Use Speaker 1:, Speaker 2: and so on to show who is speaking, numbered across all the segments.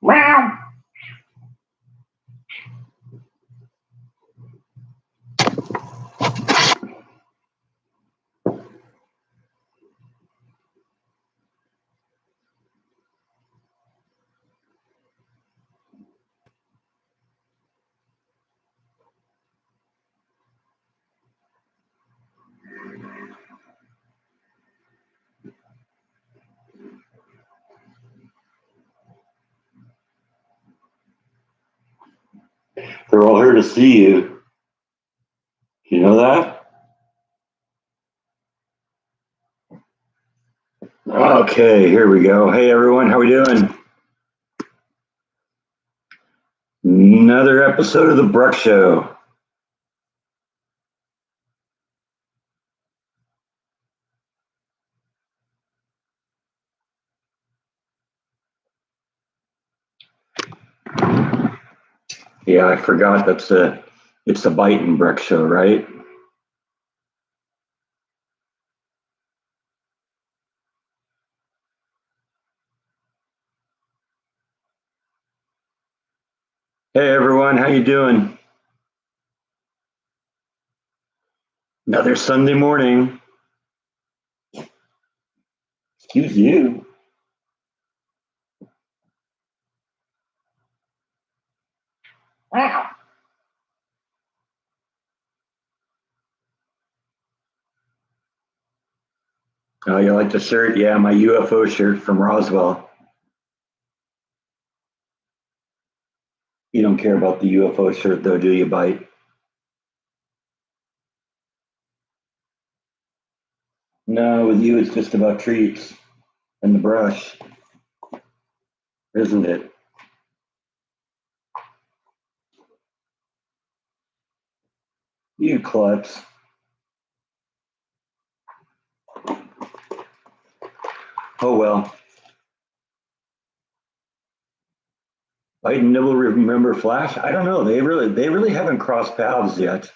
Speaker 1: Wow. They're all here to see you. You know that? Okay, here we go. Hey everyone, how we doing? Another episode of the Bruck Show. Yeah, I forgot it's the Bite and Bruck Show, right? Hey everyone, how you doing? Another Sunday morning. Excuse you. Wow. Oh, you like the shirt? Yeah, my UFO shirt from Roswell. You don't care about the UFO shirt though, do you, Bite? No, with you it's just about treats and the brush, isn't it? You klutz. Oh well. Biden will remember Flash. I don't know. They really haven't crossed paths yet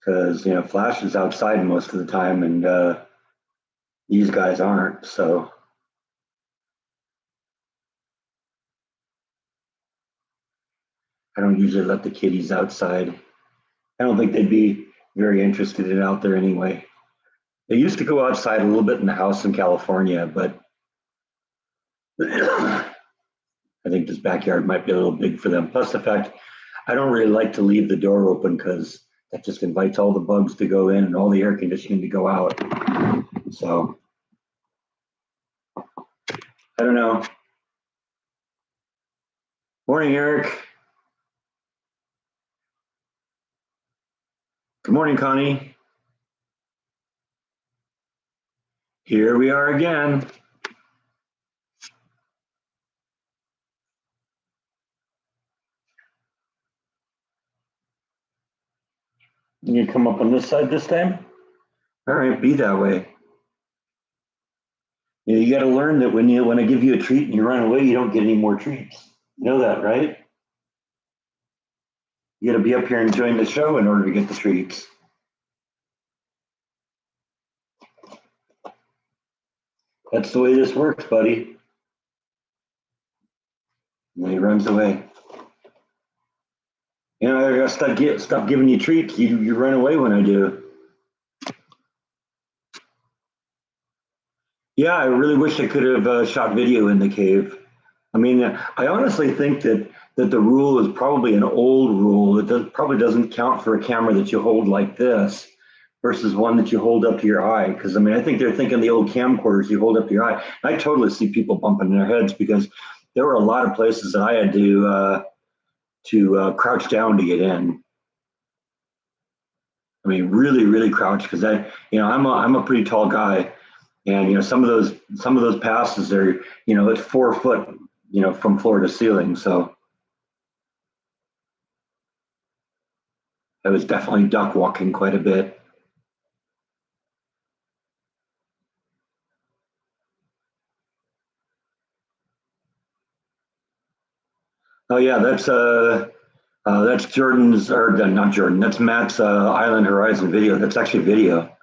Speaker 1: because Flash is outside most of the time, and these guys aren't. So I don't usually let the kiddies outside. I don't think they'd be very interested in out there anyway. They used to go outside a little bit in the house in California, but I think this backyard might be a little big for them. Plus the fact I don't really like to leave the door open because that just invites all the bugs to go in and all the air conditioning to go out. So I don't know. Morning, Eric. Good morning, Connie. Here we are again. You come up on this side this time? All right, be that way. You got to learn that when I give you a treat and you run away, you don't get any more treats. You know that, right? You got to be up here enjoying the show in order to get the treats. That's the way this works, buddy. And he runs away. I gotta stop giving you treats. You run away when I do. Yeah, I really wish I could have shot video in the cave. I mean, I honestly think that the rule is probably an old rule. Probably doesn't count for a camera that you hold like this versus one that you hold up to your eye. Because I mean, I think they're thinking the old camcorders you hold up to your eye. I totally see people bumping their heads because there were a lot of places that I had to crouch down to get in. I mean, really, really crouch because I'm a pretty tall guy, and some of those passes are it's 4 foot from floor to ceiling. So I was definitely duck walking quite a bit. Oh yeah, that's Jordan's or not Jordan. That's Matt's Island Horizon video. That's actually video.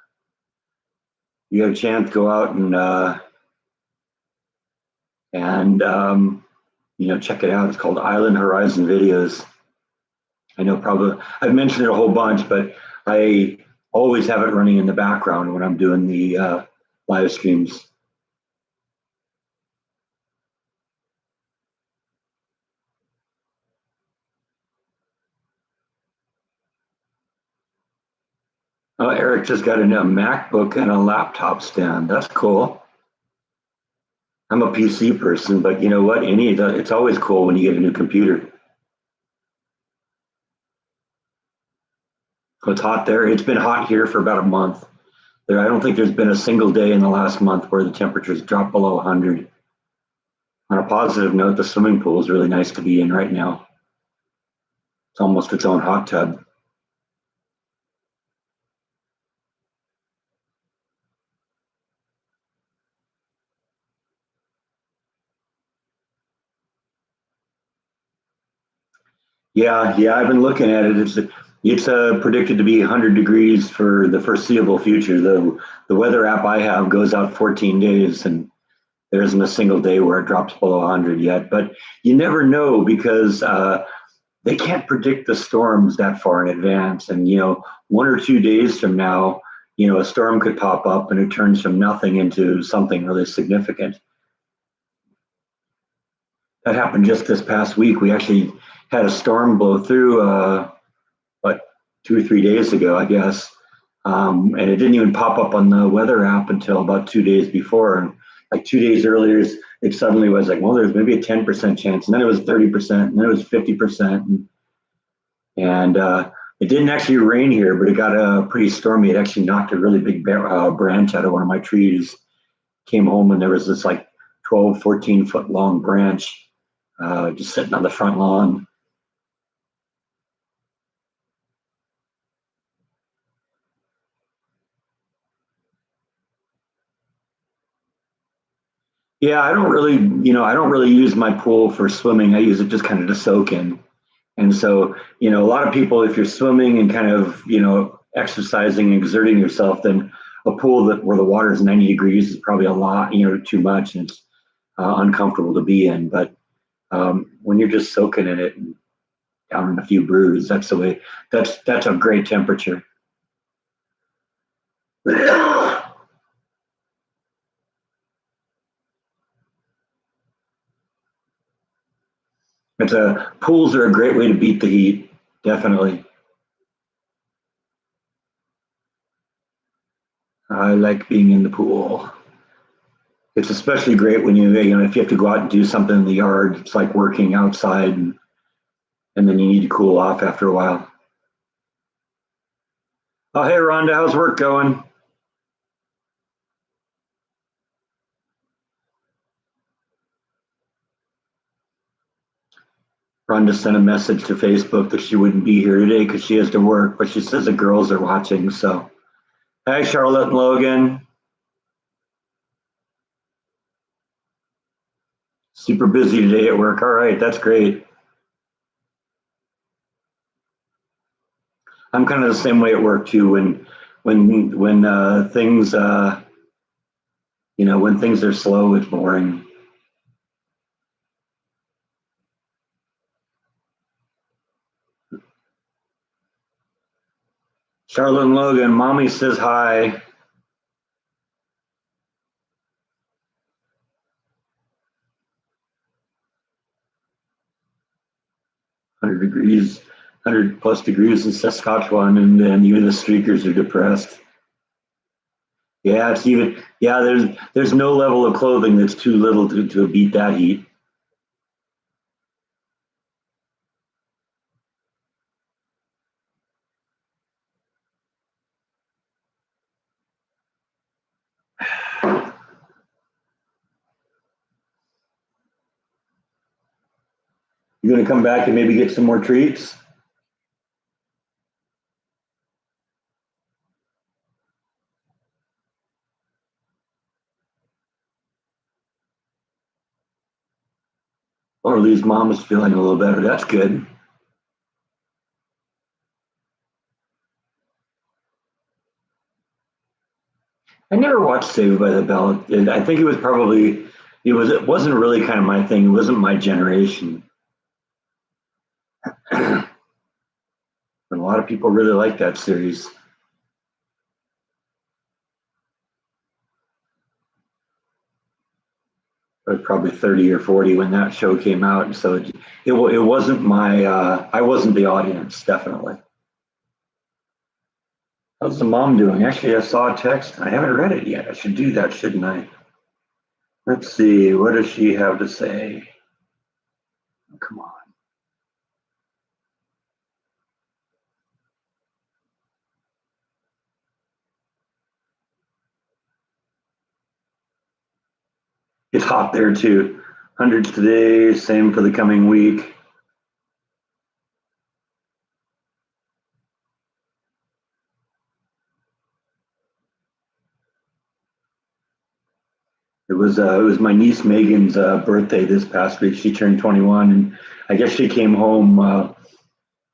Speaker 1: You have a chance to go out and check it out. It's called Island Horizon Videos. I know probably I've mentioned it a whole bunch, but I always have it running in the background when I'm doing the live streams. Oh, Eric just got a new MacBook and a laptop stand. That's cool. I'm a PC person, but you know what? It's always cool when you get a new computer. It's hot there. It's been hot here for about a month. I don't think there's been a single day in the last month where the temperatures dropped below 100. On a positive note, the swimming pool is really nice to be in right now. It's almost its own hot tub. Yeah, I've been looking at it. It's predicted to be 100 degrees for the foreseeable future. The weather app I have goes out 14 days, and there isn't a single day where it drops below 100 yet. But you never know because they can't predict the storms that far in advance. And 1 or 2 days from now, a storm could pop up and it turns from nothing into something really significant. That happened just this past week. We actually had a storm blow through, what, 2 or 3 days ago, I guess. And it didn't even pop up on the weather app until about 2 days before. And like 2 days earlier, it suddenly was like, well, there's maybe a 10% chance. And then it was 30%, and then it was 50%. And it didn't actually rain here, but it got pretty stormy. It actually knocked a really big branch out of one of my trees. Came home and there was this like 12, 14 foot long branch just sitting on the front lawn. Yeah, I don't really use my pool for swimming. I use it just kind of to soak in. And so, a lot of people, if you're swimming and kind of, exercising and exerting yourself, then a pool that where the water is 90 degrees is probably a lot, too much, and it's uncomfortable to be in. But when you're just soaking in it and down in a few brews, that's the way. That's a great temperature. Pools are a great way to beat the heat, definitely. I like being in the pool. It's especially great when if you have to go out and do something in the yard. It's like working outside, and then you need to cool off after a while. Oh, hey, Rhonda, how's work going? Rhonda sent a message to Facebook that she wouldn't be here today because she has to work, but she says the girls are watching. So, hi, Charlotte and Logan. Super busy today at work. All right, that's great. I'm kind of the same way at work too. When things when things are slow, it's boring. Charlotte and Logan, mommy says hi. 100 degrees, 100 plus degrees in Saskatchewan, and then even the streakers are depressed. Yeah, there's no level of clothing that's too little to beat that heat. You're gonna come back and maybe get some more treats, or at least mom is feeling a little better. That's good. I never watched Saved by the Bell. I think it was probably, It wasn't really kind of my thing. It wasn't my generation. But a lot of people really like that series. I was probably 30 or 40 when that show came out. So it wasn't my, I wasn't the audience, definitely. How's the mom doing? Actually, I saw a text. I haven't read it yet. I should do that, shouldn't I? Let's see. What does she have to say? Oh, come on. It's hot there too. Hundreds today, same for the coming week. It was my niece Megan's birthday this past week. She turned 21, and I guess she came home.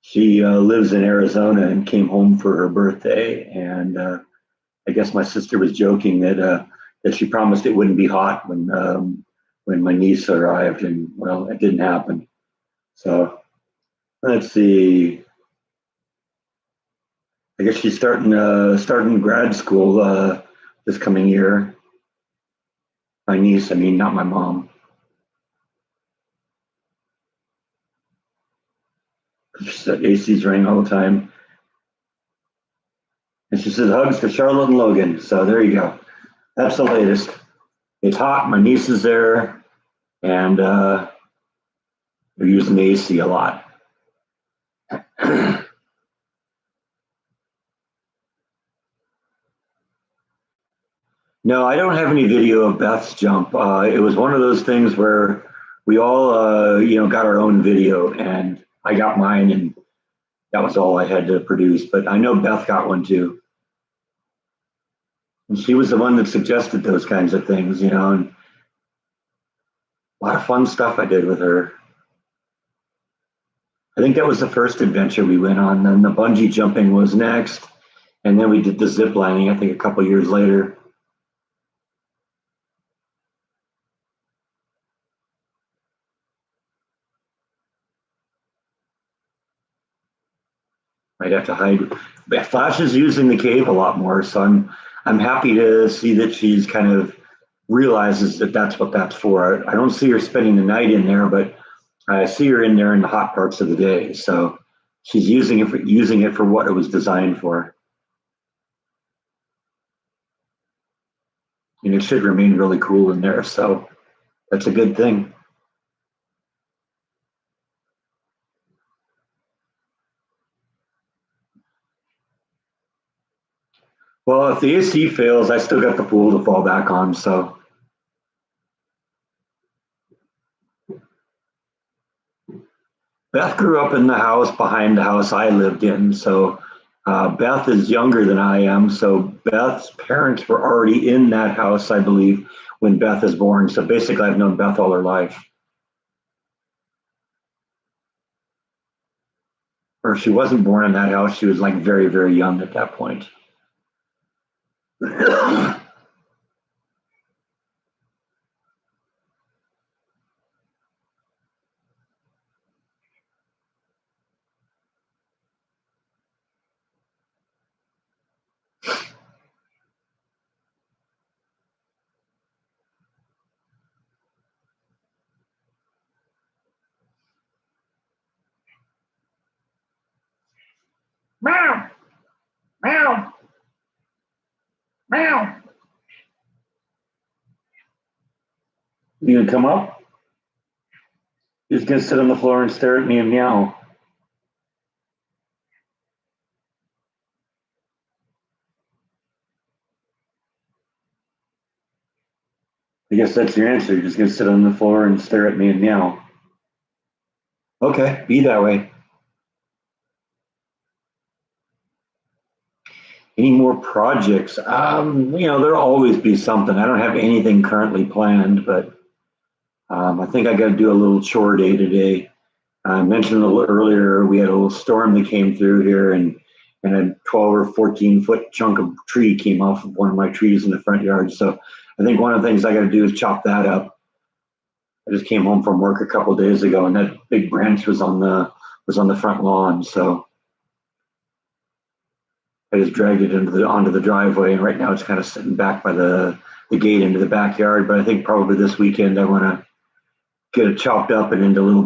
Speaker 1: She lives in Arizona and came home for her birthday. And I guess my sister was joking that she promised it wouldn't be hot when my niece arrived, and well, it didn't happen. So let's see. I guess she's starting grad school this coming year. My niece, I mean, not my mom. She said AC's running all the time. And she says hugs to Charlotte and Logan. So there you go. That's the latest. It's hot. My niece is there, and they're using the AC a lot. No, I don't have any video of Beth's jump. It was one of those things where we all, got our own video, and I got mine, and that was all I had to produce. But I know Beth got one too, and she was the one that suggested those kinds of things, and a lot of fun stuff I did with her. I think that was the first adventure we went on. Then the bungee jumping was next, and then we did the zip lining. I think a couple years later. Might have to hide. But Flash is using the cave a lot more, so I'm happy to see that she's kind of realizes that that's what that's for. I don't see her spending the night in there, but I see her in there in the hot parts of the day. So she's using it for what it was designed for, and it should remain really cool in there. So that's a good thing. Well, if the AC fails, I still got the pool to fall back on. So Beth grew up in the house behind the house I lived in. So Beth is younger than I am. So Beth's parents were already in that house, I believe, when Beth is born. So basically, I've known Beth all her life. Or if she wasn't born in that house, she was like very, very young at that point. Meow, meow, meow. You gonna come up? He's gonna sit on the floor and stare at me and meow. I guess that's your answer. You're just gonna sit on the floor and stare at me and meow. Okay, be that way. Any more projects? There'll always be something. I don't have anything currently planned, but I think I got to do a little chore day today. I mentioned a little earlier we had a little storm that came through here, and a 12 or 14-foot chunk of tree came off of one of my trees in the front yard. So I think one of the things I got to do is chop that up. I just came home from work a couple of days ago, and that big branch was on the front lawn. So I just dragged it onto the driveway, and right now it's kind of sitting back by the gate into the backyard. But I think probably this weekend I want to get it chopped up and into little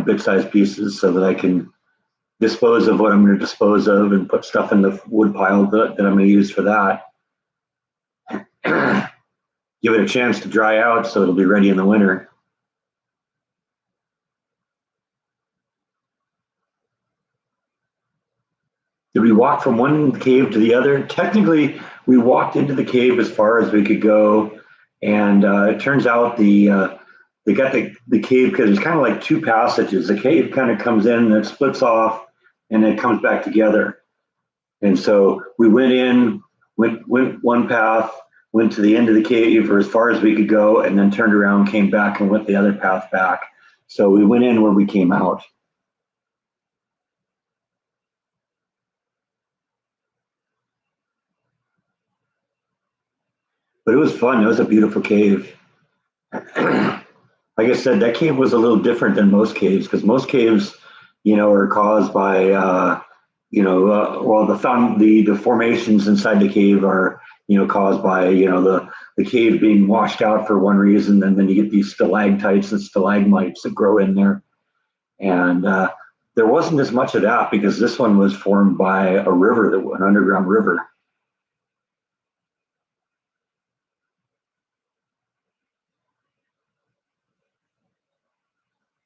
Speaker 1: bit-sized pieces so that I can dispose of what I'm going to dispose of and put stuff in the wood pile that I'm going to use for that. Give it a chance to dry out so it'll be ready in the winter. Did we walk from one cave to the other? Technically, we walked into the cave as far as we could go, and it turns out they got the cave because it's kind of like two passages. The cave kind of comes in and it splits off, and it comes back together. And so we went in, went one path, went to the end of the cave or as far as we could go, and then turned around, came back, and went the other path back. So we went in where we came out. But it was fun. It was a beautiful cave. Like I said, that cave was a little different than most caves because most caves, are caused by, well, the formations inside the cave are, caused by, the cave being washed out for one reason, and then you get these stalactites and stalagmites that grow in there. And there wasn't as much of that because this one was formed by a river, an underground river.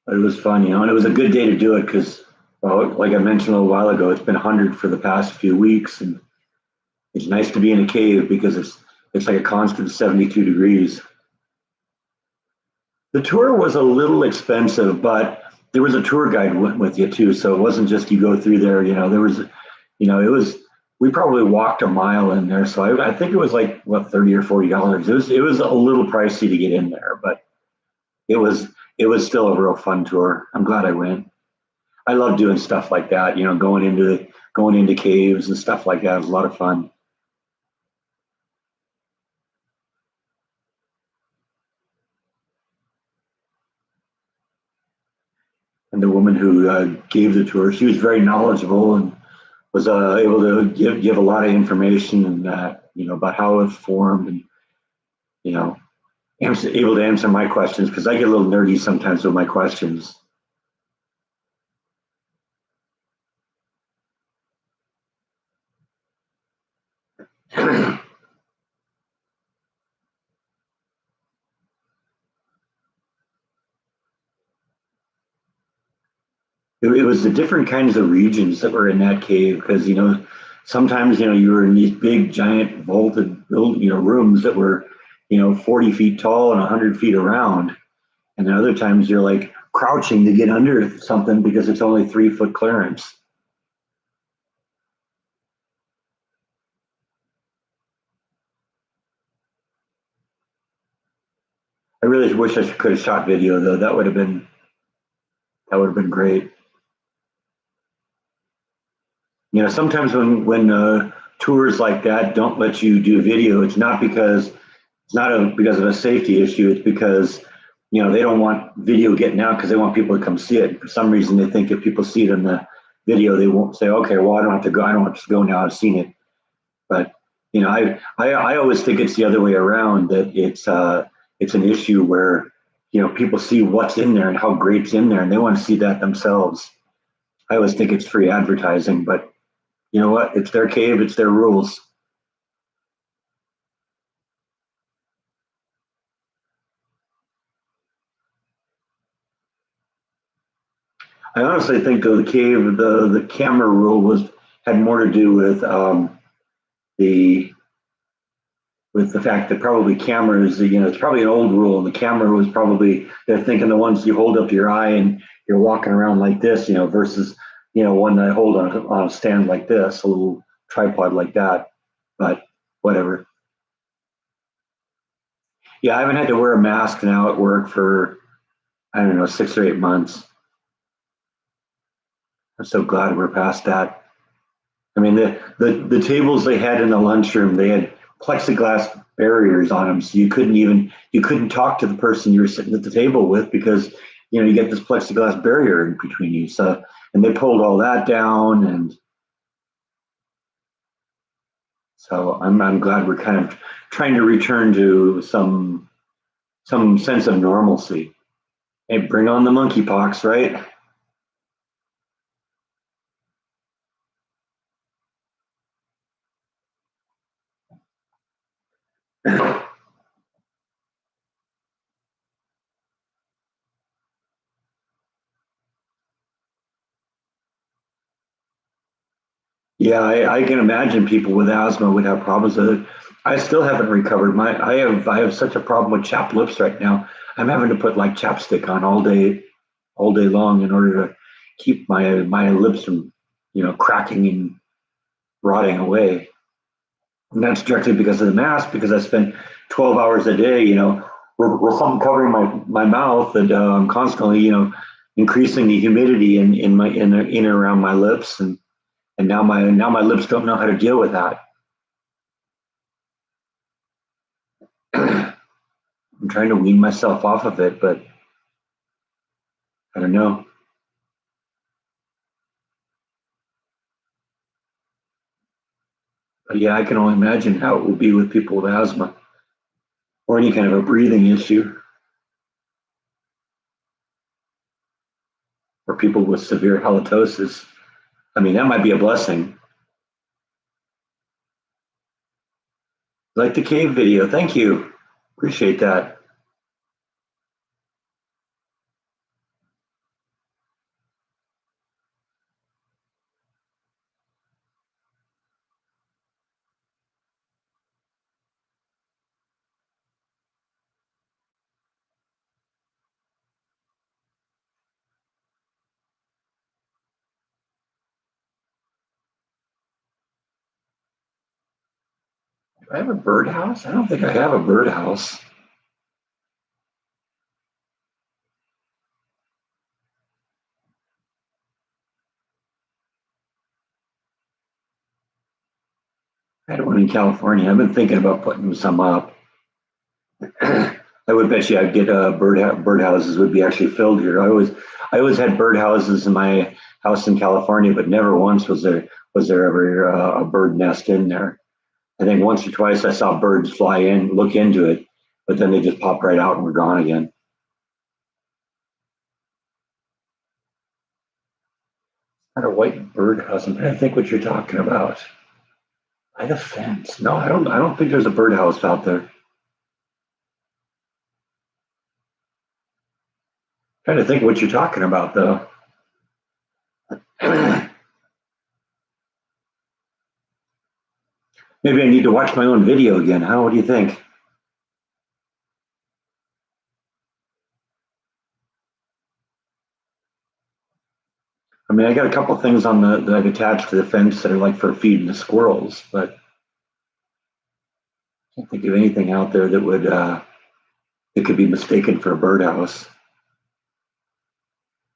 Speaker 1: But it was fun, and it was a good day to do it because, well, like I mentioned a little while ago, it's been 100 for the past few weeks, and it's nice to be in a cave because it's like a constant 72 degrees. The tour was a little expensive, but there was a tour guide went with you too, so it wasn't just you go through there. There was, it was. We probably walked a mile in there, so I think it was like what $30 or $40. It was a little pricey to get in there, but it was it was still a real fun tour. I'm glad I went. I love doing stuff like that. Going into caves and stuff like that. It was a lot of fun. And the woman who gave the tour, she was very knowledgeable and was able to give a lot of information and about how it formed and you know able to answer my questions because I get a little nerdy sometimes with my questions. It was the different kinds of regions that were in that cave because sometimes you were in these big giant vaulted rooms that were 40 feet tall and 100 feet around, and then other times you're like crouching to get under something because it's only 3 foot clearance. I really wish I could have shot video though. That would have been great. Sometimes when tours like that don't let you do video, it's not because of a safety issue. It's because they don't want video getting out because they want people to come see it. For some reason, they think if people see it in the video, they won't say, "Okay, well, I don't have to go. I don't have to go now. I've seen it." But I always think it's the other way around. That it's an issue where people see what's in there and how great's in there, and they want to see that themselves. I always think it's free advertising, but you know what? It's their cave. It's their rules. I honestly think though the camera rule had more to do the with the fact that probably cameras, it's probably an old rule, and the camera was probably they're thinking the ones you hold up to your eye and you're walking around like this, versus one that I hold on a stand like this, a little tripod like that. But whatever. Yeah, I haven't had to wear a mask now at work for I don't know 6 or 8 months. I'm so glad we're past that. I mean, the tables they had in the lunchroom, they had plexiglass barriers on them, so you couldn't talk to the person you were sitting at the table with because you get this plexiglass barrier in between you. So and they pulled all that down, and so I'm glad we're kind of trying to return to some sense of normalcy. Hey, bring on the monkeypox, right? Yeah, I can imagine people with asthma would have problems with it. I still haven't recovered. I have such a problem with chapped lips right now. I'm having to put like chapstick on all day long in order to keep my lips from cracking and rotting away. And that's directly because of the mask, because I spend 12 hours a day, with something covering my mouth, and I'm constantly, increasing the humidity in and around my lips, and now my lips don't know how to deal with that. I'm trying to wean myself off of it, but I don't know. But yeah, I can only imagine how it will be with people with asthma or any kind of a breathing issue, or people with severe halitosis. I mean, that might be a blessing. Like the cave video. Thank you. Appreciate that. Do I have a birdhouse? I don't think I have a birdhouse. I had one in California. I've been thinking about putting some up. I would bet you I'd get birdhouses would be actually filled here. I always had birdhouses in my house in California, but never once was there ever a bird nest in there. I think once or twice I saw birds fly in, look into it, but then they just popped right out and were gone again. Not a white birdhouse. I'm trying to think what you're talking about. By the fence? No, I don't. I don't think there's a birdhouse out there. Trying to think what you're talking about though. Maybe I need to watch my own video again. How? What do you think? I mean, I got a couple of things on the that I've attached to the fence that are like for feeding the squirrels, but I can't think of anything out there that would that could be mistaken for a birdhouse.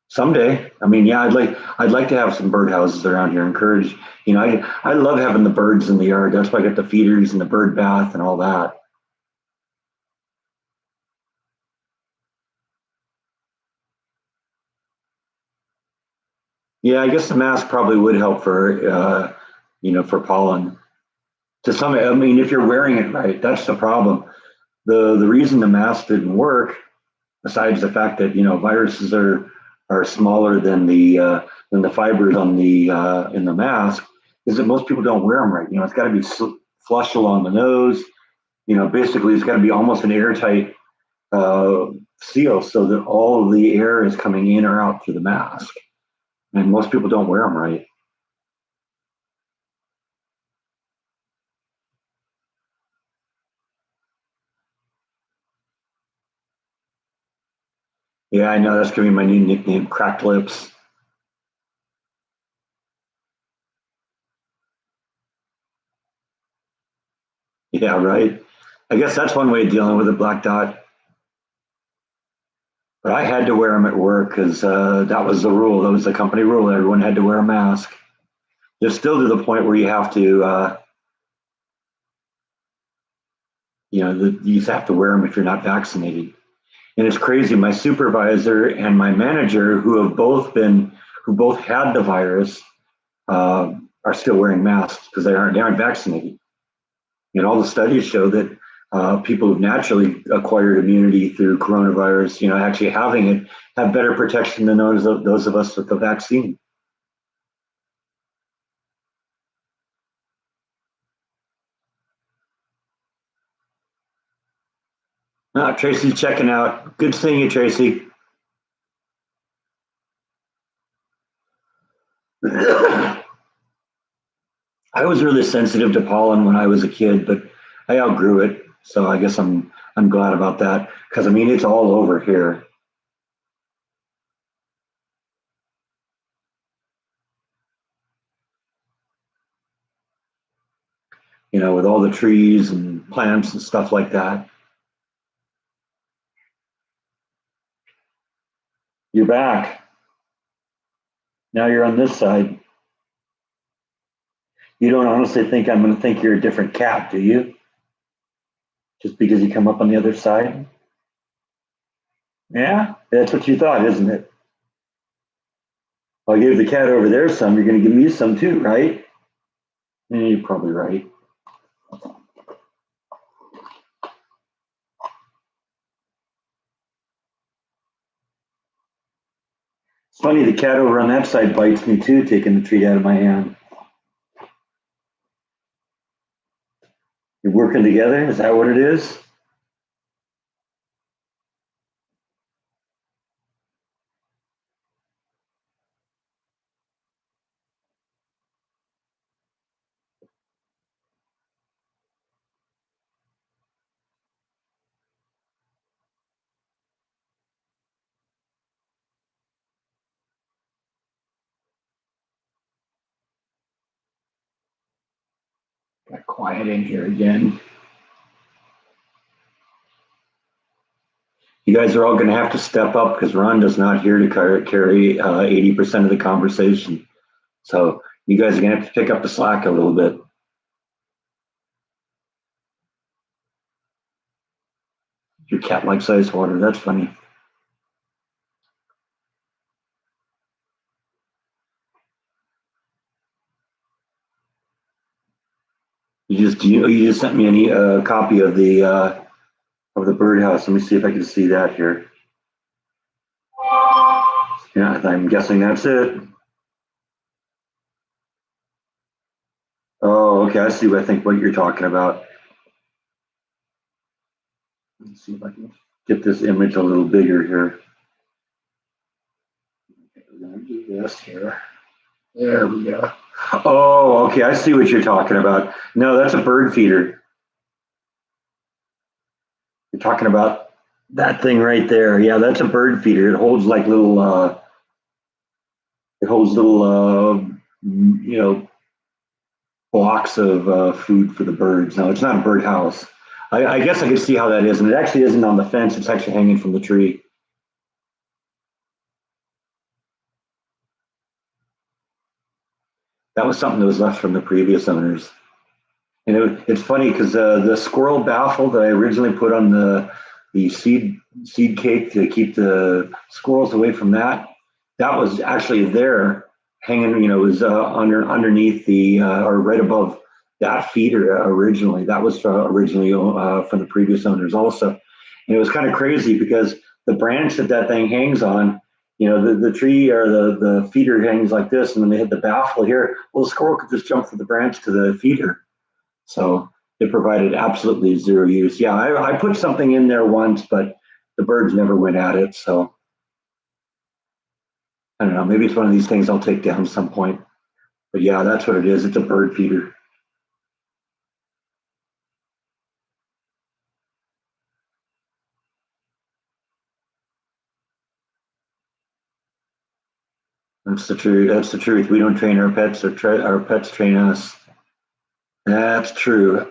Speaker 1: Someday, I mean, yeah, I'd like to have some birdhouses around here. Encourage, I love having the birds in the yard. That's why I got the feeders and the bird bath and all that. Yeah, I guess the mask probably would help for for pollen. To some, I mean, if you're wearing it right, that's the problem. The reason the mask didn't work, besides the fact that viruses are smaller than the fibers on the in the mask, is that most people don't wear them right. It's got to be flush along the nose. Basically, it's got to be almost an airtight uh, seal so that all of the air is coming in or out through the mask. And most people don't wear them right. Yeah, I know that's gonna be my new nickname, cracked lips. Yeah, right. I guess that's one way of dealing with a black dot. But I had to wear them at work because that was the rule. That was the company rule. Everyone had to wear a mask. There's still to the point where you have to. You just have to wear them if you're not vaccinated. And it's crazy. My supervisor and my manager, who both had the virus, are still wearing masks because they aren't vaccinated. And all the studies show that people who've naturally acquired immunity through coronavirus, actually having it, have better protection than those of us with the vaccine. Tracy's checking out. Good seeing you, Tracy. I was really sensitive to pollen when I was a kid, but I outgrew it. So I guess I'm glad about that because I mean it's all over here. With all the trees and plants and stuff like that. You're back. Now you're on this side. You don't honestly think I'm going to think you're a different cat, do you? Just because you come up on the other side? Yeah, that's what you thought, isn't it? Well, I gave the cat over there some. You're going to give me some too, right? Yeah, you're probably right. It's funny, the cat over on that side bites me too, taking the treat out of my hand. You're working together? Is that what it is? Got quiet in here again. You guys are all going to have to step up because Rhonda's not here to carry 80% of the conversation. So you guys are going to have to pick up the slack a little bit. Your cat likes ice water. That's funny. You just sent me a copy of the birdhouse. Let me see if I can see that here. Yeah, I'm guessing that's it. Oh, okay. I see. What you're talking about. Let's see if I can get this image a little bigger here. Okay, we're gonna do this here. There we go. Oh, okay. I see what you're talking about. No, that's a bird feeder. You're talking about that thing right there. Yeah, that's a bird feeder. It holds like little. It holds little. Blocks of food for the birds. No, it's not a bird house. I guess I could see how that is, and it actually isn't on the fence. It's actually hanging from the tree. That was something that was left from the previous owners. And it's funny because the squirrel baffle that I originally put on the seed cake to keep the squirrels away from that was actually there hanging. It was underneath the or right above that feeder originally. That was originally from the previous owners also, and it was kind of crazy because the branch that thing hangs on. The tree or the feeder hangs like this, and then they hit the baffle here. Well, the squirrel could just jump from the branch to the feeder, so it provided absolutely zero use. Yeah, I put something in there once, but the birds never went at it. So I don't know. Maybe it's one of these things I'll take down some point. But yeah, that's what it is. It's a bird feeder. That's the truth. That's the truth. We don't train our pets, or our pets train us. That's true.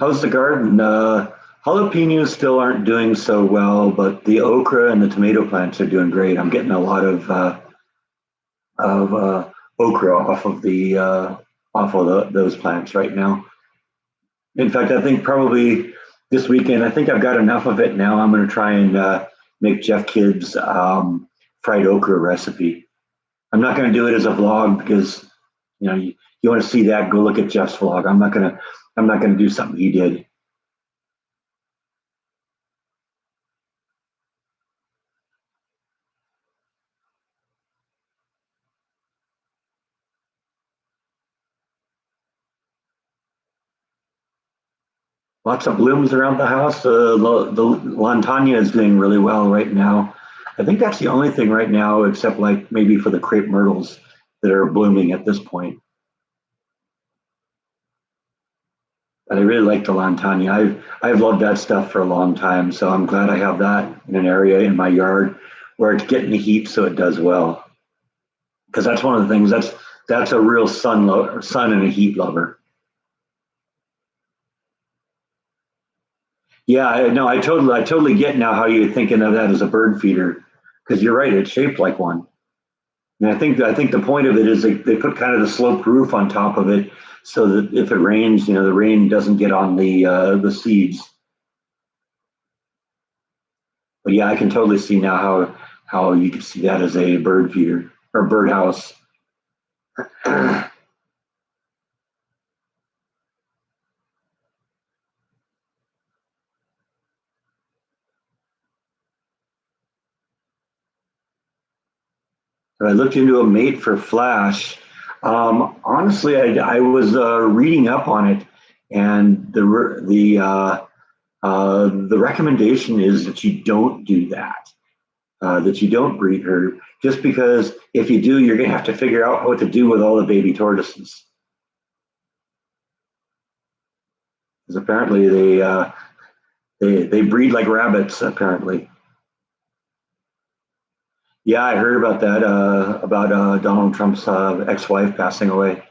Speaker 1: How's the garden? Jalapenos still aren't doing so well, but the okra and the tomato plants are doing great. I'm getting a lot of okra off of those plants right now. In fact, I think probably this weekend, I think I've got enough of it now. I'm going to try and make Jeff Kidd's fried okra recipe. I'm not going to do it as a vlog because you want to see that, go look at Jeff's vlog. I'm not gonna do something he did. Lots of blooms around the house. The lantana is doing really well right now. I think that's the only thing right now, except like maybe for the crepe myrtles that are blooming at this point. But I really like the lantana. I've loved that stuff for a long time, so I'm glad I have that in an area in my yard where it's getting the heat, so it does well. Because that's one of the things that's a real sun and a heat lover. Yeah, no, I totally get now how you're thinking of that as a bird feeder, because you're right, it's shaped like one. And I think the point of it is they put kind of the sloped roof on top of it, so that if it rains, the rain doesn't get on the seeds. But yeah, I can totally see now how you could see that as a bird feeder or bird house. I looked into a mate for Flash. Honestly, I was reading up on it, and the recommendation is that you don't do that. That you don't breed her, just because if you do, you're going to have to figure out what to do with all the baby tortoises. Because apparently they breed like rabbits. Apparently, yeah, I heard about that. About Donald Trump's ex-wife passing away.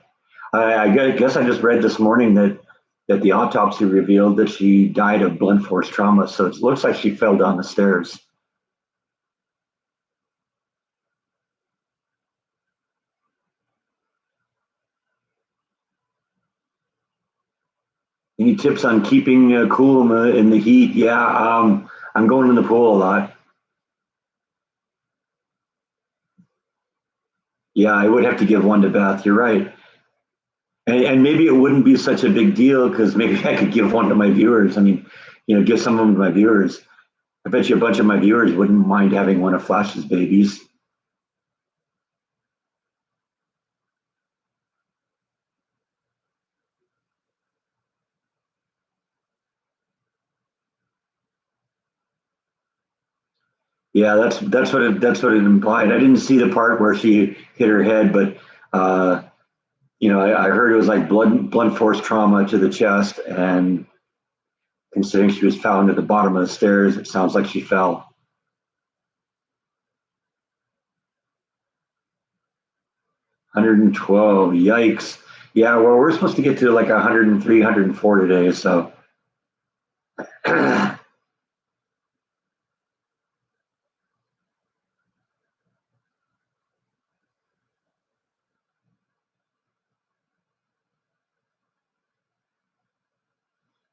Speaker 1: I guess I just read this morning that the autopsy revealed that she died of blunt force trauma. So it looks like she fell down the stairs. Any tips on keeping cool in the heat? Yeah, I'm going in the pool a lot. Yeah, I would have to give one to Beth. You're right. And maybe it wouldn't be such a big deal because maybe I could give one to my viewers. I mean, give some of them to my viewers. I bet you a bunch of my viewers wouldn't mind having one of Flash's babies. Yeah, that's what it implied. I didn't see the part where she hit her head, but uh, I heard it was like blunt force trauma to the chest, and considering she was found at the bottom of the stairs, it sounds like she fell. 112, yikes! Yeah, well, we're supposed to get to like 103, 104 today, so.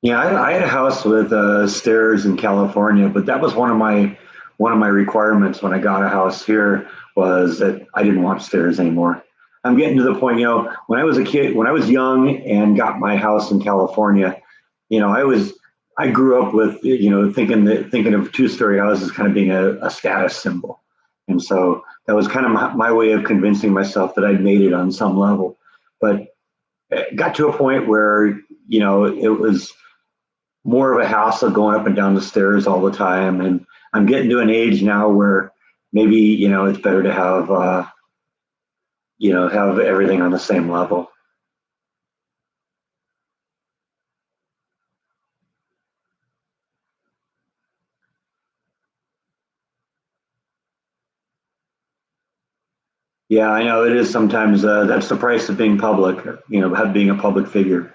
Speaker 1: Yeah, I had a house with stairs in California, but that was one of my requirements when I got a house here was that I didn't want stairs anymore. I'm getting to the point, when I was a kid, when I was young and got my house in California, I grew up with thinking of two-story houses kind of being a status symbol, and so that was kind of my way of convincing myself that I'd made it on some level. But it got to a point where it was more of a hassle going up and down the stairs all the time. And I'm getting to an age now where maybe, it's better to have everything on the same level. Yeah, I know it is sometimes, that's the price of being public, being a public figure.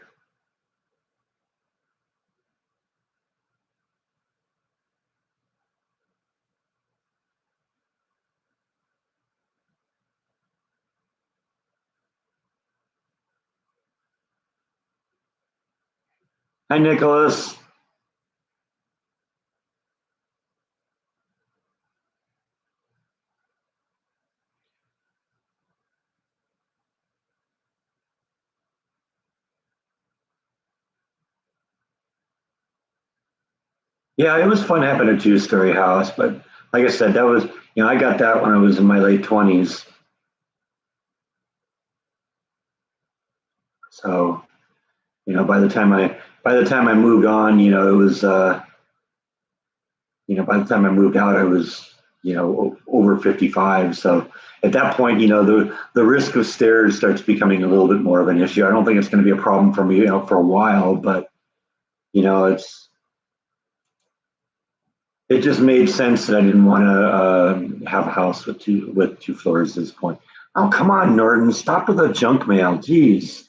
Speaker 1: Hi, Nicholas. Yeah, it was fun having a two-story house, but like I said, that was, I got that when I was in my late 20s. So, by the time I moved on, it was, by the time I moved out, I was, over 55. So at that point, the risk of stairs starts becoming a little bit more of an issue. I don't think it's going to be a problem for me, for a while, but it's it just made sense that I didn't want to have a house with two floors at this point. Oh, come on, Norton, stop with the junk mail. Jeez,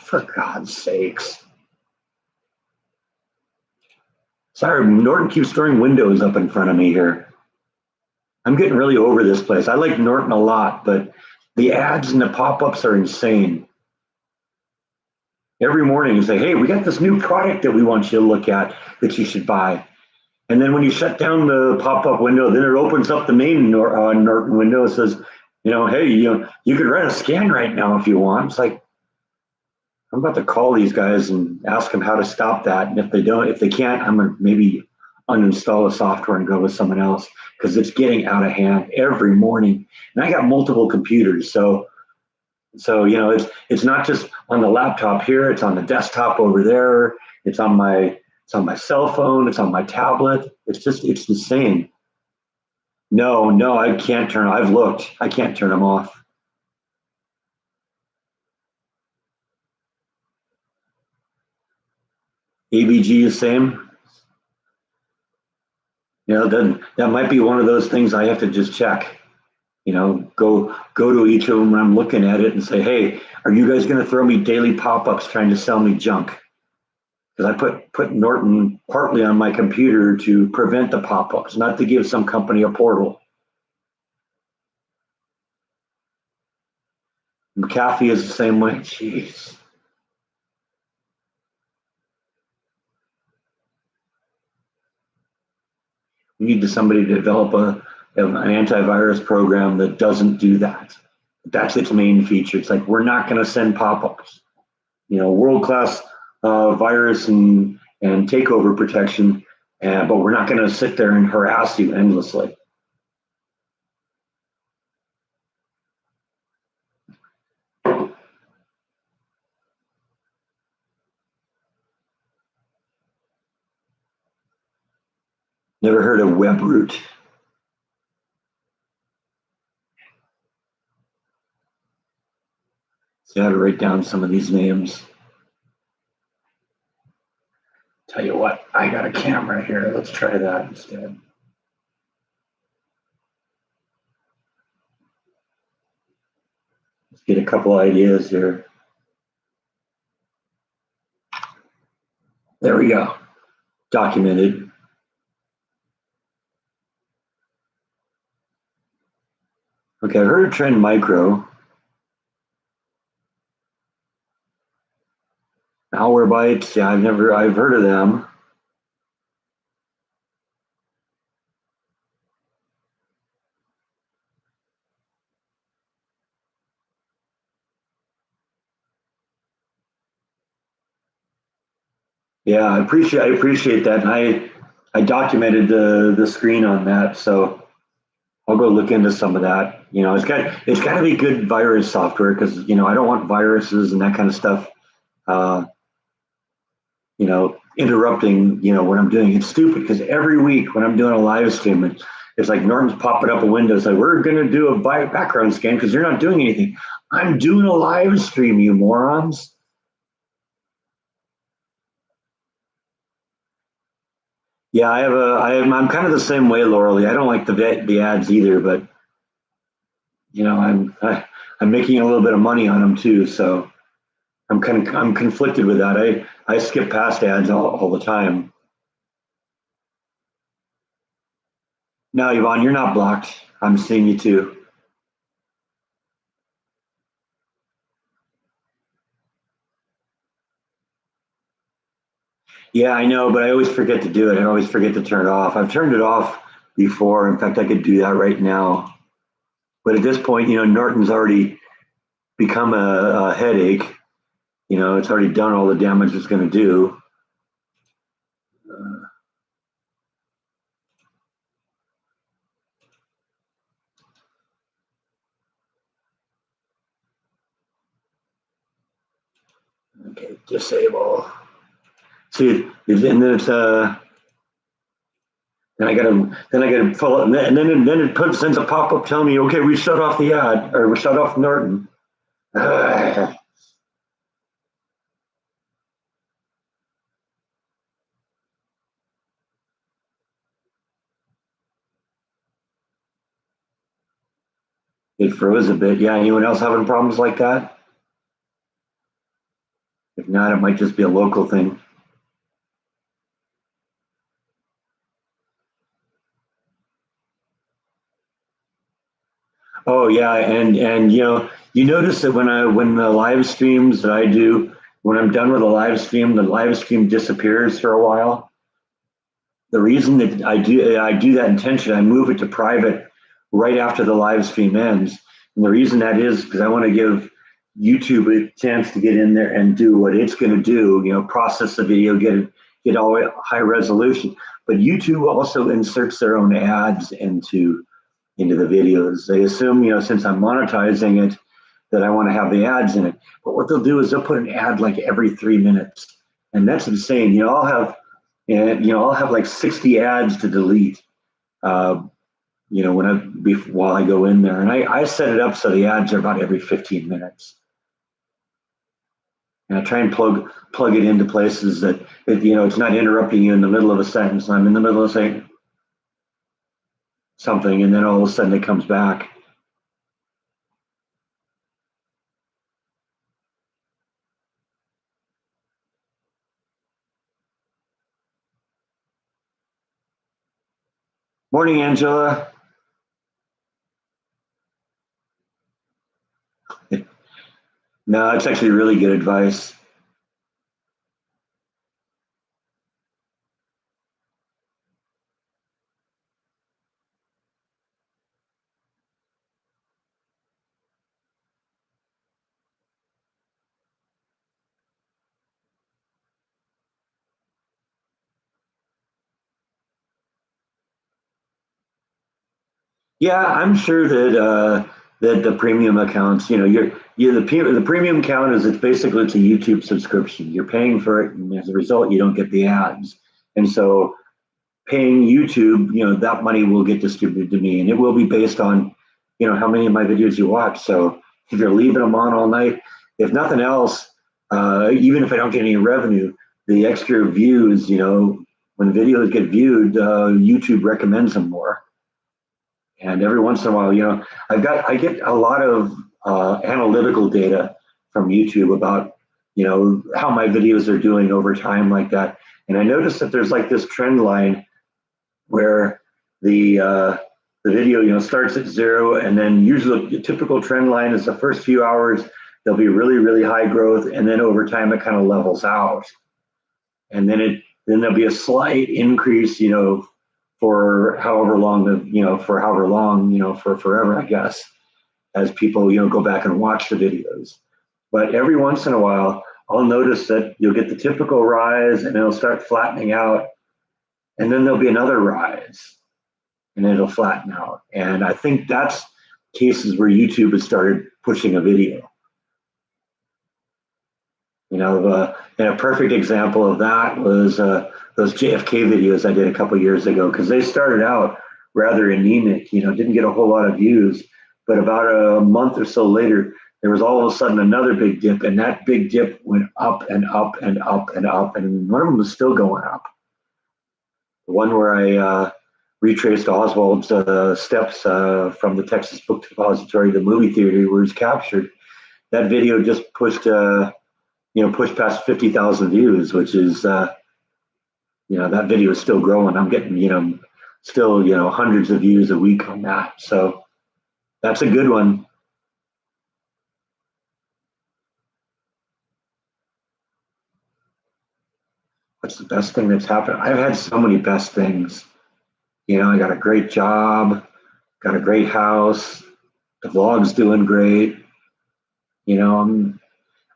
Speaker 1: for God's sakes. Sorry, Norton keeps throwing windows up in front of me here. I'm getting really over this place. I like Norton a lot, but the ads and the pop-ups are insane. Every morning you say, "Hey, we got this new product that we want you to look at that you should buy." And then when you shut down the pop-up window, then it opens up the main Norton window. It says, "Hey, you could run a scan right now if you want." It's like, I'm about to call these guys and ask them how to stop that. And if they can't, I'm gonna maybe uninstall the software and go with someone else because it's getting out of hand every morning. And I got multiple computers, so it's not just on the laptop here; it's on the desktop over there. It's on my cell phone. It's on my tablet. It's insane. No, no, I can't turn. I've looked. I can't turn them off. ABG is same. That might be one of those things I have to just check. Go to each of them when I'm looking at it and say, "Hey, are you guys going to throw me daily pop-ups trying to sell me junk?" Because I put Norton partly on my computer to prevent the pop-ups, not to give some company a portal. McAfee is the same way. Jeez. We need somebody to develop an antivirus program that doesn't do that. That's its main feature. It's like we're not going to send pop-ups. World class virus and takeover protection, but we're not going to sit there and harass you endlessly. Never heard of WebRoot. So I had to write down some of these names. Tell you what, I got a camera here. Let's try that instead. Let's get a couple ideas here. There we go. Documented. Okay, I've heard of Trend Micro. Malwarebytes, yeah, I've heard of them. Yeah, I appreciate that. And I documented the screen on that, so I'll go look into some of that. It's got to be good virus software because I don't want viruses and that kind of stuff. Uh, interrupting what I'm doing. It's stupid because every week when I'm doing a live stream, it's like Norton's popping up a window. It's like we're going to do a background scan because you're not doing anything. I'm doing a live stream, you morons. Yeah, I'm kind of the same way, Laurel. I don't like the ads either, but I'm making a little bit of money on them too, so I'm conflicted with that. I skip past ads all the time. Now, Yvonne, you're not blocked. I'm seeing you too. Yeah, I know, but I always forget to do it. I always forget to turn it off. I've turned it off before. In fact, I could do that right now. But at this point, Norton's already become a headache. It's already done all the damage it's going to do. Okay, disable. See, and then it's then I gotta follow, and then sends a pop up telling me, okay, we shut off the ad or we shut off Norton. It froze a bit. Yeah, anyone else having problems like that? If not, it might just be a local thing. Oh yeah, and you notice that when the live streams that I do, when I'm done with the live stream disappears for a while. The reason that I do that intentionally, I move it to private right after the live stream ends. And the reason that is because I want to give YouTube a chance to get in there and do what it's going to do, process the video, get all high resolution. But YouTube also inserts their own ads into the videos. They assume, since I'm monetizing it, that I want to have the ads in it. But what they'll do is they'll put an ad like every 3 minutes, and that's insane. I'll have like 60 ads to delete. Uh, while I go in there, and I set it up so the ads are about every 15 minutes, and I try and plug it into places that it's not interrupting you in the middle of a sentence. I'm in the middle of saying something, and then all of a sudden it comes back. Morning, Angela. No, it's actually really good advice. Yeah, I'm sure that the premium accounts, the premium account is it's a YouTube subscription. You're paying for it, and as a result, you don't get the ads. And so, paying YouTube, that money will get distributed to me, and it will be based on, how many of my videos you watch. So if you're leaving them on all night, if nothing else, even if I don't get any revenue, the extra views, when videos get viewed, YouTube recommends them more. And every once in a while, I get a lot of analytical data from YouTube about, how my videos are doing over time like that. And I noticed that there's like this trend line where the video, starts at zero, and then usually the typical trend line is the first few hours, there'll be really, really high growth. And then over time, it kind of levels out. And then there'll be a slight increase, for however long, for forever, I guess, as people, go back and watch the videos. But every once in a while, I'll notice that you'll get the typical rise and it'll start flattening out. And then there'll be another rise and it'll flatten out. And I think that's cases where YouTube has started pushing a video. And a perfect example of that was those JFK videos I did a couple years ago, because they started out rather anemic, didn't get a whole lot of views. But about a month or so later, there was all of a sudden another big dip, and that big dip went up and up and up and up. And one of them was still going up. The one where I retraced Oswald's steps from the Texas Book Depository to the movie theater where he's captured. That video just pushed past 50,000 views, which is, that video is still growing. I'm getting, still, hundreds of views a week on that. So that's a good one. What's the best thing that's happened? I've had so many best things. I got a great job, got a great house, the vlog's doing great. You know,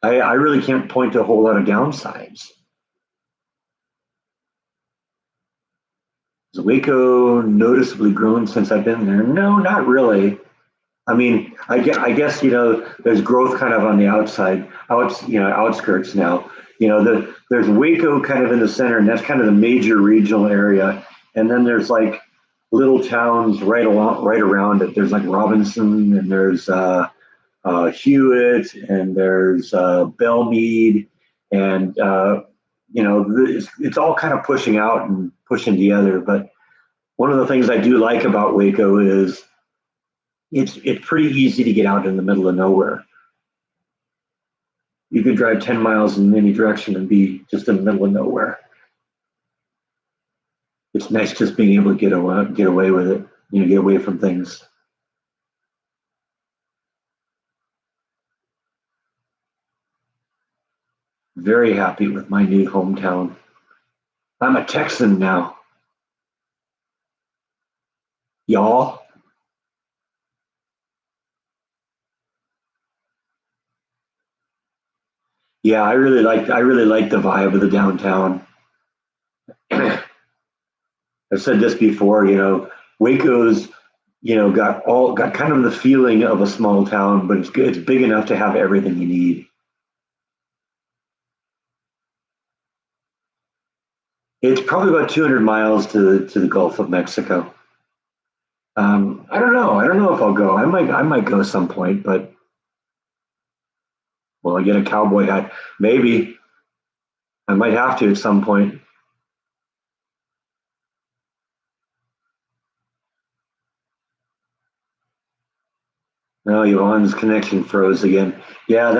Speaker 1: I really can't point to a whole lot of downsides. Has Waco noticeably grown since I've been there? No, not really. I mean, I guess there's growth kind of on the outskirts now. There's Waco kind of in the center, and that's kind of the major regional area. And then there's like little towns right around it. There's like Robinson, and there's Hewitt, and there's Bellmead, and it's all kind of pushing out and pushing together. But one of the things I do like about Waco is it's pretty easy to get out in the middle of nowhere. You could drive 10 miles in any direction and be just in the middle of nowhere. It's nice just being able to get away with it, get away from things. Very happy with my new hometown. I'm a Texan now, y'all. Yeah, I really like the vibe of the downtown. I've said this before, Waco's, got kind of the feeling of a small town, but it's good. It's big enough to have everything you need. It's probably about 200 miles to the Gulf of Mexico. I don't know. I don't know if I'll go. I might go some point, but will I get a cowboy hat? Maybe. I might have to at some point. No, Yvonne's connection froze again. Yeah,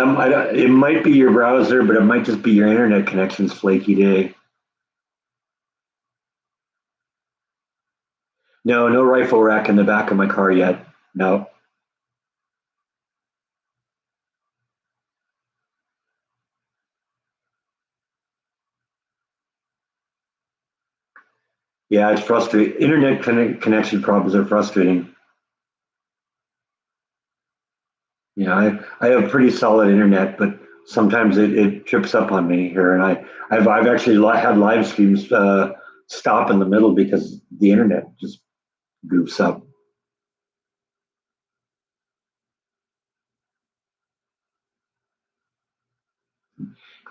Speaker 1: it might be your browser, but it might just be your internet connection's flaky day. No, no rifle rack in the back of my car yet. No. Yeah, it's frustrating. Connection problems are frustrating. I have pretty solid internet, but sometimes it trips up on me here, and I've actually had live streams stop in the middle because the internet just goofs up.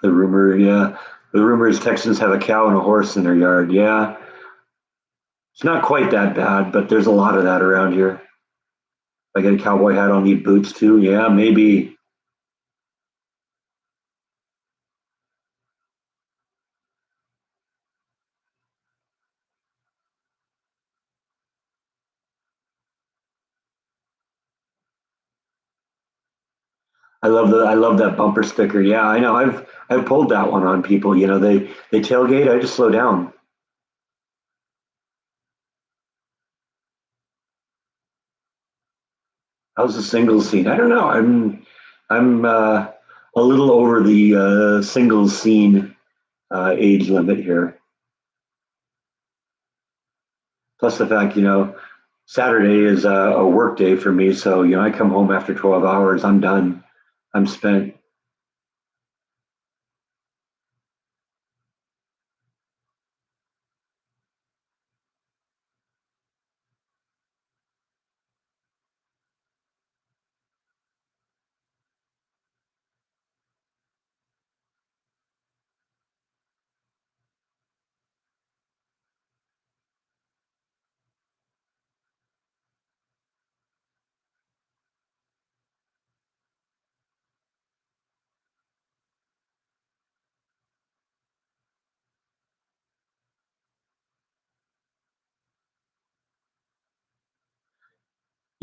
Speaker 1: Yeah, the rumor is Texans have a cow and a horse in their yard. Yeah, it's not quite that bad, but there's a lot of that around here. I get a cowboy hat, I'll need boots too. Yeah, maybe. I love that bumper sticker. Yeah, I know. I've pulled that one on people. They tailgate. I just slow down. How's the singles scene? I don't know. I'm a little over the singles scene age limit here. Plus the fact, Saturday is a work day for me. So, I come home after 12 hours. I'm done. I'm spent.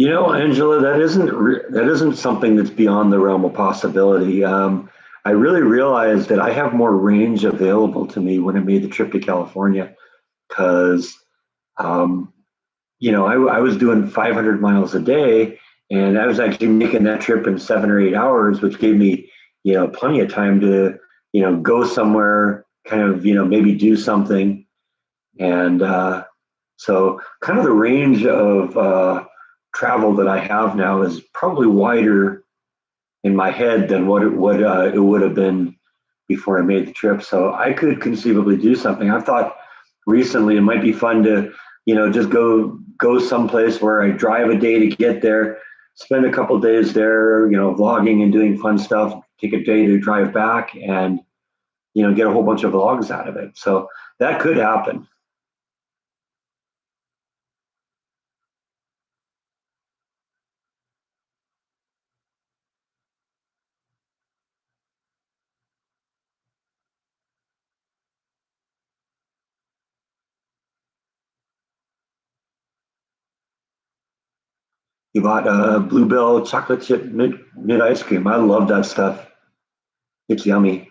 Speaker 1: Angela, that isn't something that's beyond the realm of possibility. I really realized that I have more range available to me when I made the trip to California because um, I was doing 500 miles a day, and I was actually making that trip in 7 or 8 hours, which gave me, plenty of time to, go somewhere kind of, maybe do something. And so kind of the range of travel that I have now is probably wider in my head than what it would have been before I made the trip. So I could conceivably do something. I've thought recently it might be fun to, just go someplace where I drive a day to get there, spend a couple of days there, vlogging and doing fun stuff, take a day to drive back and, get a whole bunch of vlogs out of it. So that could happen. You bought a Bluebell chocolate chip mid ice cream. I love that stuff. It's yummy.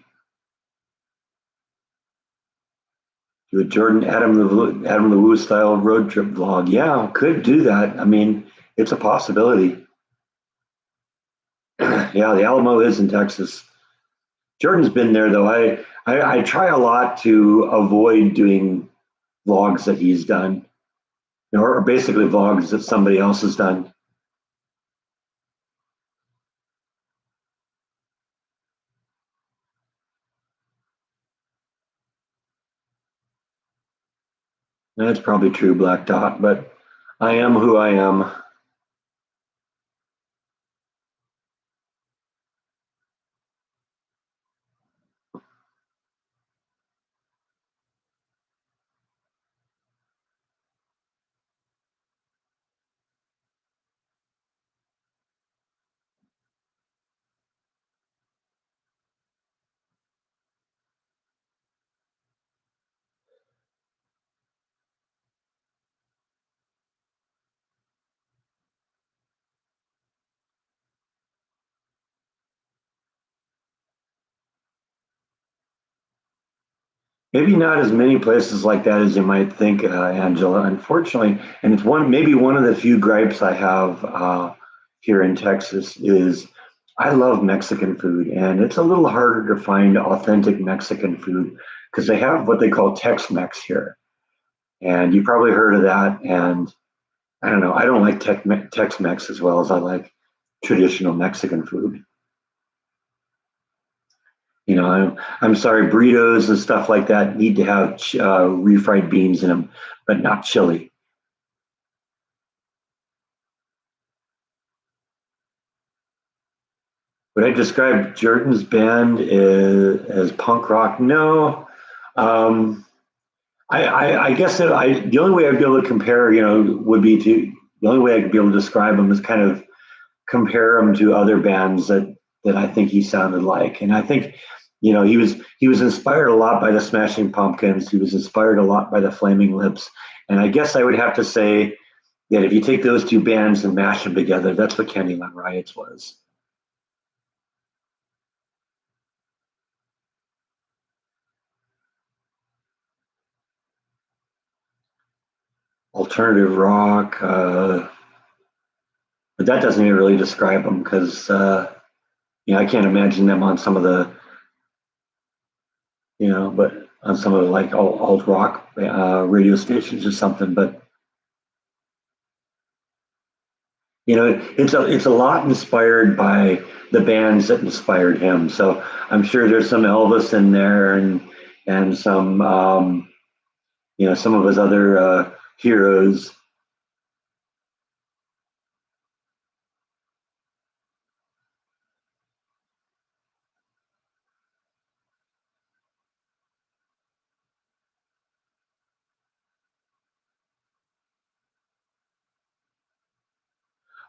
Speaker 1: Do a Jordan Adam LeWoo style road trip vlog. Yeah, could do that. I mean, it's a possibility. Yeah, the Alamo is in Texas. Jordan's been there though. I try a lot to avoid doing vlogs that he's done, or basically vlogs that somebody else has done. That's probably true, Black Dot, but I am who I am. Maybe not as many places like that as you might think, Angela. Unfortunately, and it's maybe one of the few gripes I have here in Texas is I love Mexican food, and it's a little harder to find authentic Mexican food because they have what they call Tex-Mex here, and you probably heard of that. And I don't know, I don't like Tex-Mex as well as I like traditional Mexican food. I'm sorry, burritos and stuff like that need to have refried beans in them, but not chili. Would I describe Jordan's band as punk rock? No. Um, I guess the only way I'd be able to compare, would be to the only way I could be able to describe them is kind of compare him to other bands that I think he sounded like. And I think, he was inspired a lot by the Smashing Pumpkins. He was inspired a lot by the Flaming Lips. And I guess I would have to say that if you take those two bands and mash them together, that's what Candyland Riots was. Alternative rock, but that doesn't even really describe them because I can't imagine them on some of the but on some of the like alt rock radio stations or something. But it's a lot inspired by the bands that inspired him. So I'm sure there's some Elvis in there and some some of his other heroes.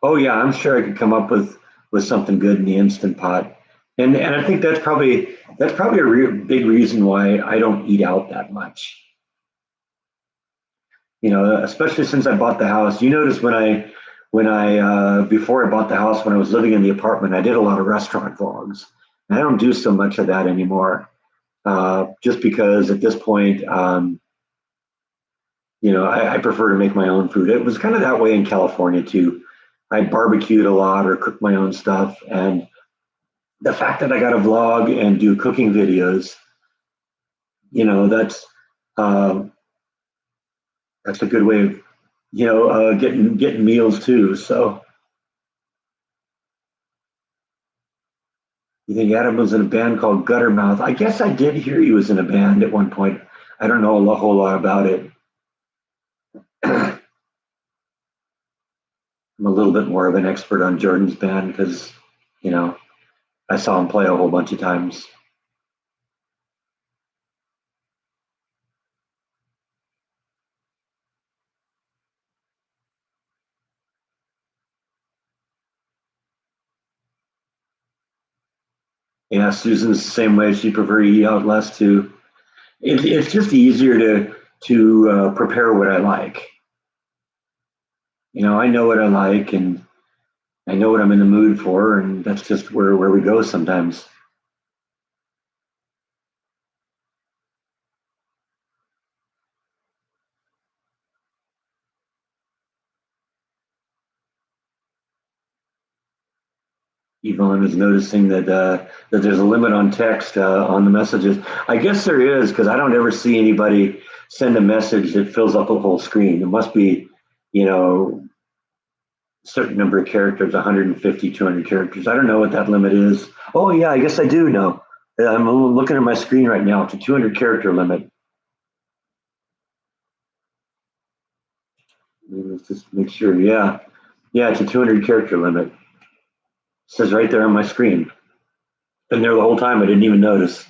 Speaker 1: Oh yeah, I'm sure I could come up with something good in the instant pot. And I think that's probably a big reason why I don't eat out that much. Especially since I bought the house. You notice when I before I bought the house, when I was living in the apartment, I did a lot of restaurant vlogs. And I don't do so much of that anymore, just because at this point, I prefer to make my own food. It was kind of that way in California too. I barbecued a lot or cooked my own stuff, and the fact that I got to vlog and do cooking videos You know, um, that's a good way of, getting meals too. So you think Adam was in a band called Guttermouth? I guess I did hear he was in a band at one point. I don't know a whole lot about it. I'm a little bit more of an expert on Jordan's band because, you know, I saw him play a whole bunch of times. Yeah, Susan's the same way. She prefer to eat out less too. It's just easier to prepare what I like. I know what I like, and I know what I'm in the mood for, and that's just where we go sometimes. Yvonne is noticing that there's a limit on text on the messages. I guess there is because I don't ever see anybody send a message that fills up a whole screen. It must be, you know, a certain number of characters, 150, 200 characters. I don't know what that limit is. Oh yeah, I guess I do know. I'm looking at my screen right now. It's a 200 character limit. Let's just make sure. Yeah, yeah, it's a 200 character limit. It says right there on my screen. Been there the whole time. I didn't even notice.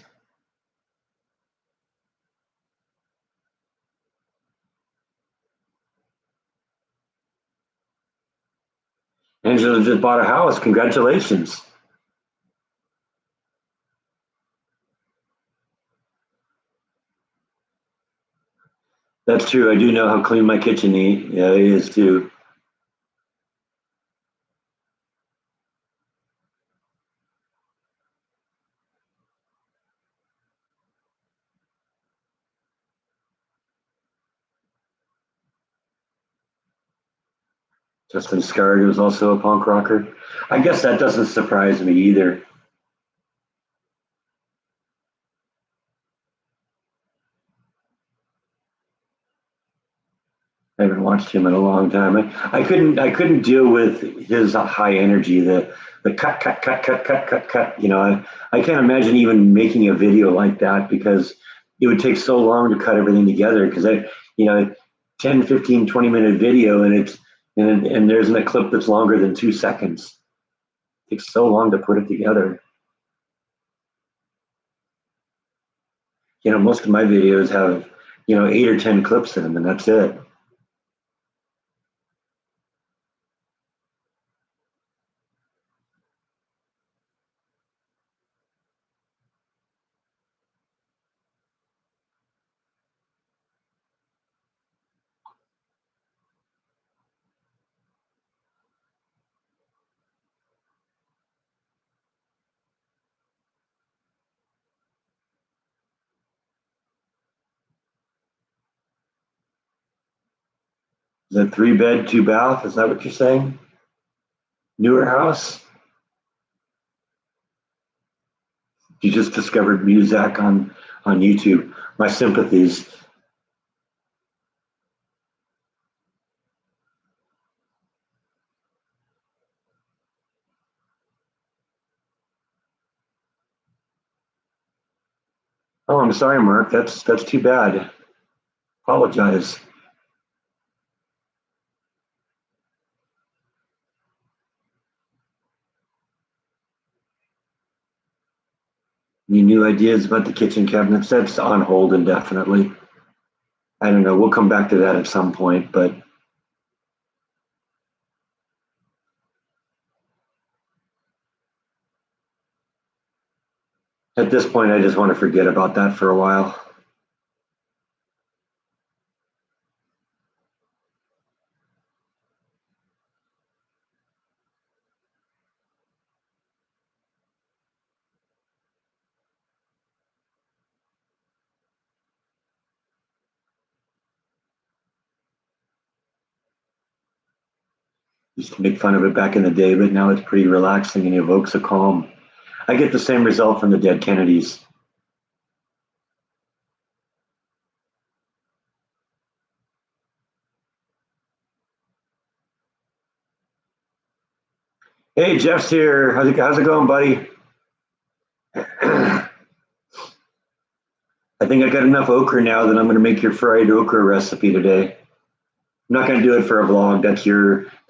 Speaker 1: Angela just bought a house. Congratulations. That's true. I do know how clean my kitchen is too. Justin Scarred was also a punk rocker. I guess that doesn't surprise me either. I haven't watched him in a long time. I couldn't deal with his high energy, the cut. I can't imagine even making a video like that because it would take so long to cut everything together because 10, 15, 20 minute video and there's a clip that's longer than 2 seconds. It takes so long to put it together. Most of my videos have, 8 or 10 clips in them and that's it. Is that 3 bed, 2 bath? Is that what you're saying? Newer house? You just discovered Muzak on YouTube. My sympathies. Oh, I'm sorry, Mark. That's too bad. Apologize. Any new ideas about the kitchen cabinets? That's on hold indefinitely. I don't know. We'll come back to that at some point, but at this point, I just want to forget about that for a while. Used to make fun of it back in the day, but now it's pretty relaxing and evokes a calm. I get the same result from the dead Kennedys. Hey, Jeff's here. How's it going, buddy? I think I got enough okra now that I'm going to make your fried okra recipe today. I'm not going to do it for a vlog.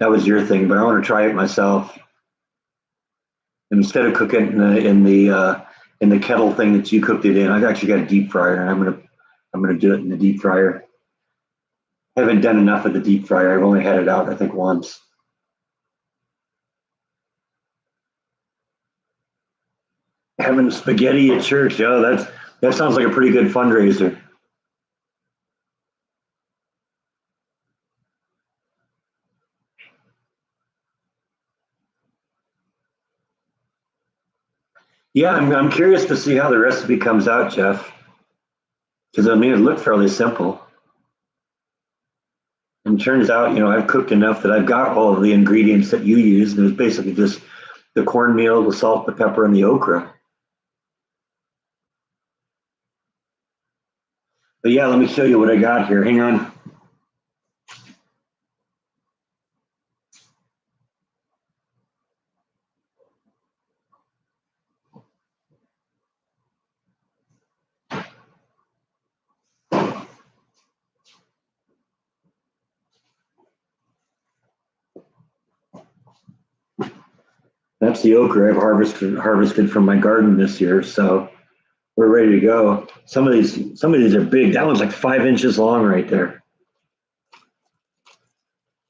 Speaker 1: That was your thing, but I want to try it myself. And instead of cooking it in the kettle thing that you cooked it in, I've actually got a deep fryer, and I'm gonna do it in the deep fryer. I haven't done enough of the deep fryer. I've only had it out, I think, once. Having spaghetti at church, yeah, that sounds like a pretty good fundraiser. Yeah, I'm curious to see how the recipe comes out, Jeff, because I mean it looked fairly simple. And turns out, I've cooked enough that I've got all of the ingredients that you used, and it's basically just the cornmeal, the salt, the pepper, and the okra. But yeah, let me show you what I got here. Hang on. That's the okra I've harvested from my garden this year, so we're ready to go. Some of these are big. That one's like 5 inches long right there.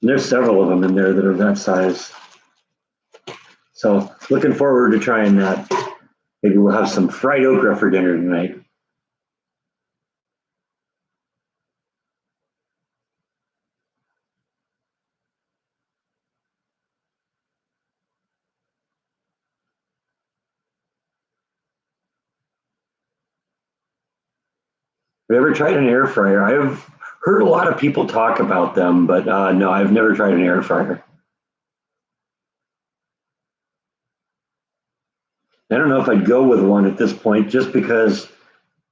Speaker 1: And there's several of them in there that are that size. So looking forward to trying that. Maybe we'll have some fried okra for dinner tonight. Have you ever tried an air fryer? I've heard a lot of people talk about them, but no, I've never tried an air fryer. I don't know if I'd go with one at this point just because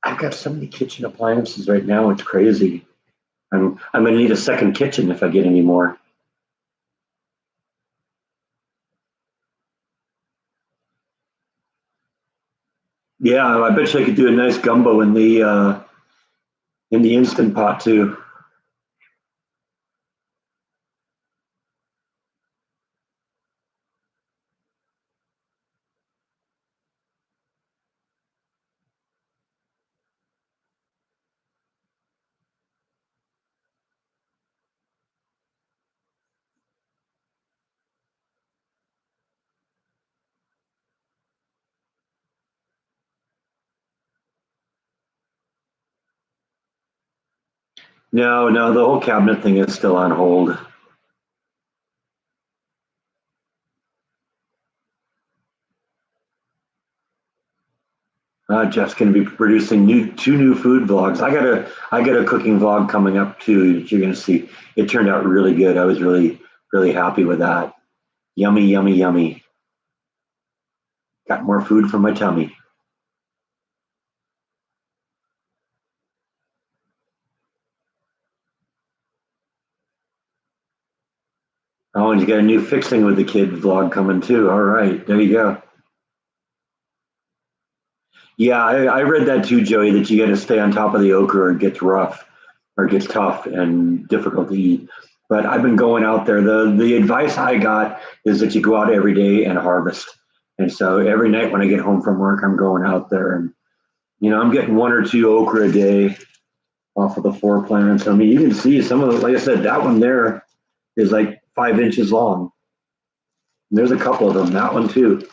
Speaker 1: I've got so many kitchen appliances right now. It's crazy. I'm going to need a second kitchen if I get any more. Yeah, I bet you I could do a nice gumbo in the instant pot too. No, no, the whole cabinet thing is still on hold. Jeff's going to be producing two new food vlogs. I got a cooking vlog coming up too that you're going to see. It turned out really good. I was really happy with that. Yummy, yummy, yummy. Got more food for my tummy. Oh, and you got a new fixing with the kid vlog coming too. All right, there you go. Yeah, I read that too, Joey, that you got to stay on top of the okra or it gets rough or it gets tough and difficult to eat. But I've been going out there. The advice I got is that you go out every day and harvest. And so every night when I get home from work, I'm going out there and I'm getting one or two okra a day off of the four plants. I mean, you can see some of the, like I said, that one there is like 5 inches long. And there's a couple of them. That one too,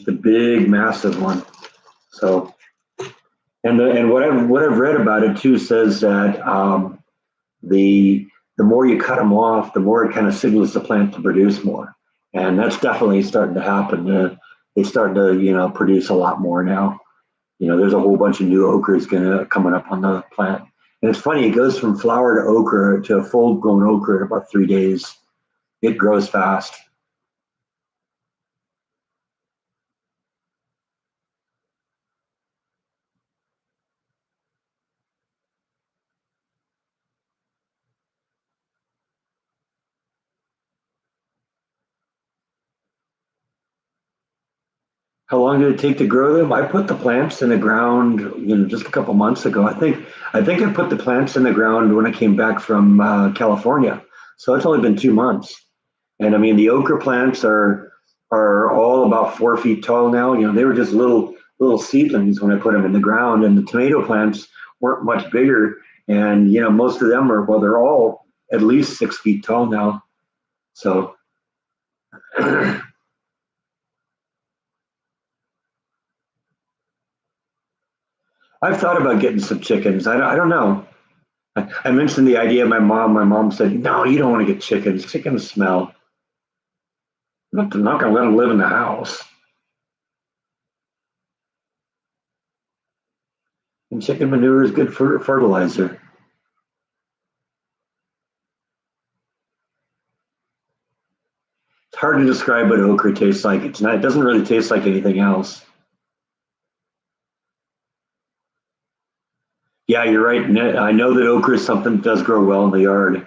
Speaker 1: the big, massive one. So and what I've read about it too says that the the more you cut them off, the more it kind of signals the plant to produce more, and that's definitely starting to happen. It's starting to produce a lot more now. There's a whole bunch of new okras gonna coming up on the plant, and it's funny. It goes from flower to okra to a full grown okra in about 3 days. It grows fast. How long did it take to grow them? I put the plants in the ground, just a couple months ago. I think I put the plants in the ground when I came back from California. So it's only been 2 months. And I mean, the okra plants are all about 4 feet tall now. They were just little seedlings when I put them in the ground, and the tomato plants weren't much bigger. And most of them are, well, they're all at least 6 feet tall now. So I've thought about getting some chickens. I don't know. I mentioned the idea of my mom. My mom said, "No, you don't want to get chickens. Chickens smell. I'm not going to let them live in the house." And chicken manure is good for fertilizer. It's hard to describe what okra tastes like. It's not. It doesn't really taste like anything else. Yeah, you're right. I know that okra is something that does grow well in the yard.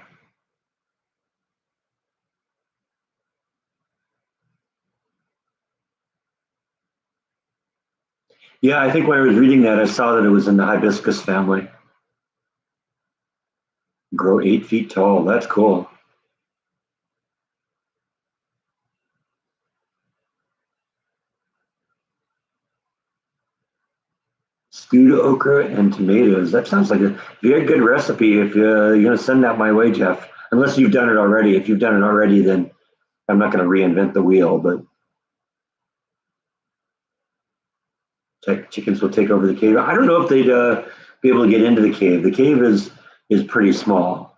Speaker 1: Yeah, I think when I was reading that, I saw that it was in the hibiscus family. Grow 8 feet tall. That's cool. Stewed okra and tomatoes. That sounds like a very good recipe. If you're going to send that my way, Jeff, unless you've done it already. If you've done it already, then I'm not going to reinvent the wheel. But chickens will take over the cave. I don't know if they'd be able to get into the cave. The cave is pretty small.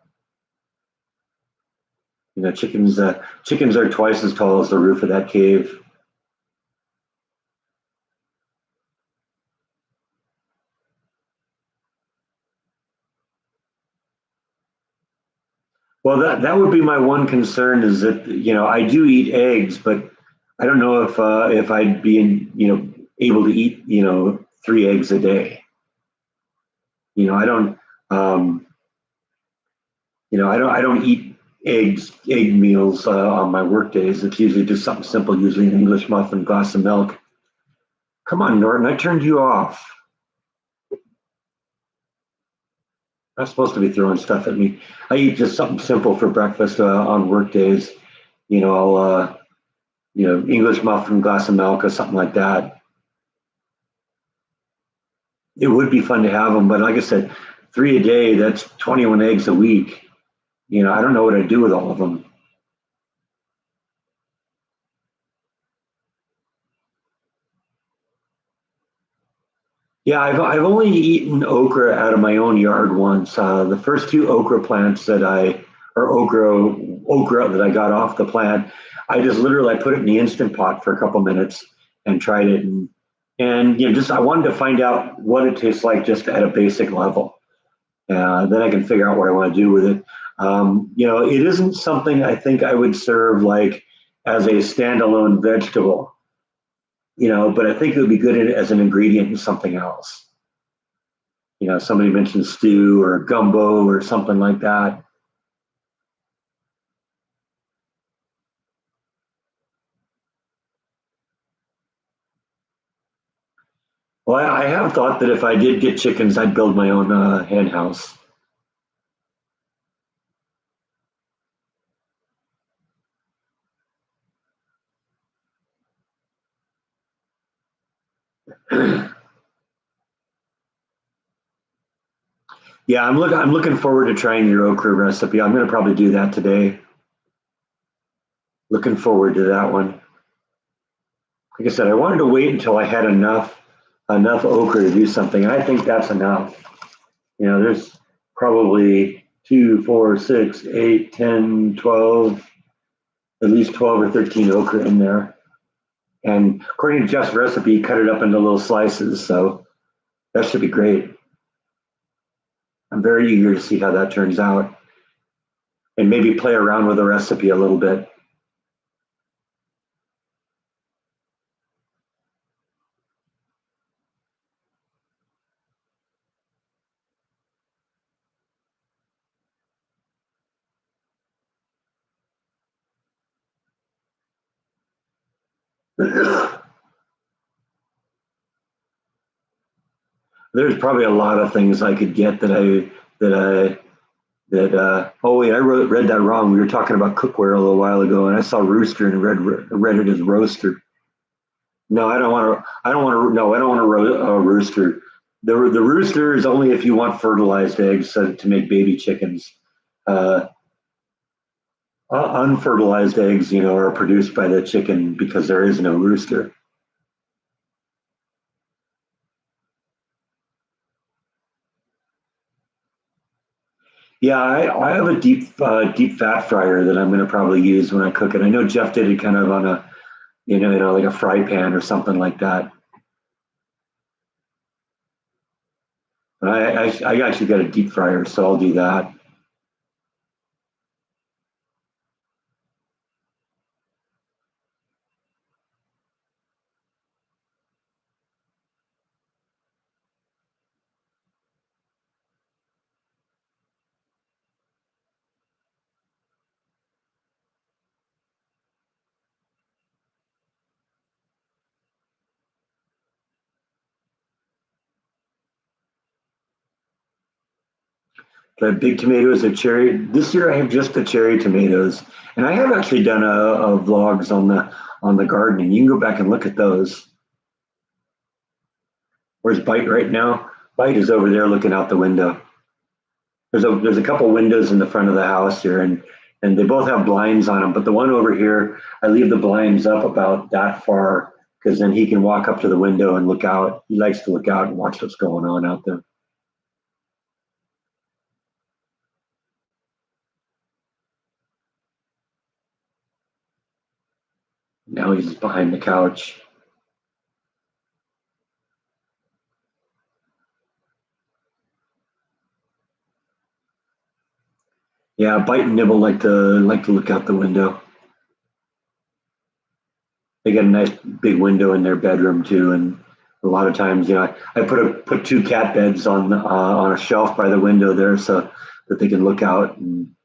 Speaker 1: Chickens are twice as tall as the roof of that cave. Well, that would be my one concern is that I do eat eggs, but I don't know if I'd be able to eat 3 eggs a day. I don't I don't eat egg meals on my work days. It's usually just something simple, usually an English muffin, glass of milk. Come on, Norton, I turned you off. I'm not supposed to be throwing stuff at me. I eat just something simple for breakfast on work days. I'll English muffin, glass of milk, or something like that. It would be fun to have them, but like I said, three a day, that's 21 eggs a week. I don't know what I'd do with all of them. Yeah, I've only eaten okra out of my own yard once. The first two okra plants or okra that I got off the plant, I just literally I put it in the instant pot for a couple minutes and tried it, and just I wanted to find out what it tastes like just at a basic level. Then I can figure out what I want to do with it. It isn't something I think I would serve like as a standalone vegetable. But I think it would be good as an ingredient in something else. Somebody mentioned stew or gumbo or something like that. Well, I have thought that if I did get chickens, I'd build my own hen house. Yeah, I'm looking forward to trying your okra recipe. I'm going to probably do that today. Looking forward to that one. Like I said, I wanted to wait until I had enough okra to do something, and I think that's enough. There's probably 2, 4, 6, 8, 10, 12, at least 12 or 13 okra in there. And according to Jeff's recipe, cut it up into little slices. So that should be great. I'm very eager to see how that turns out and maybe play around with the recipe a little bit. There's probably a lot of things I could get that I oh wait, read that wrong. We were talking about cookware a little while ago, and I saw rooster and read it as roaster. No, I don't want to. I don't want to. No, I don't want a rooster. The rooster is only if you want fertilized eggs to make baby chickens. Uh, Unfertilized eggs, are produced by the chicken because there is no rooster. Yeah, I have a deep fat fryer that I'm going to probably use when I cook it. I know Jeff did it kind of on a like a fry pan or something like that. But I actually got a deep fryer, so I'll do that. The big tomatoes are cherry. This year I have just the cherry tomatoes, and I have actually done a vlogs on the gardening. You can go back and look at those. Where's Bite right now? Bite is over there looking out the window. There's a couple windows in the front of the house here, and they both have blinds on them. But the one over here, I leave the blinds up about that far because then he can walk up to the window and look out. He likes to look out and watch what's going on out there. Now he's behind the couch. Yeah, Bite and Nibble like to look out the window. They got a nice big window in their bedroom too, and a lot of times, I put two cat beds on a shelf by the window there so that they can look out and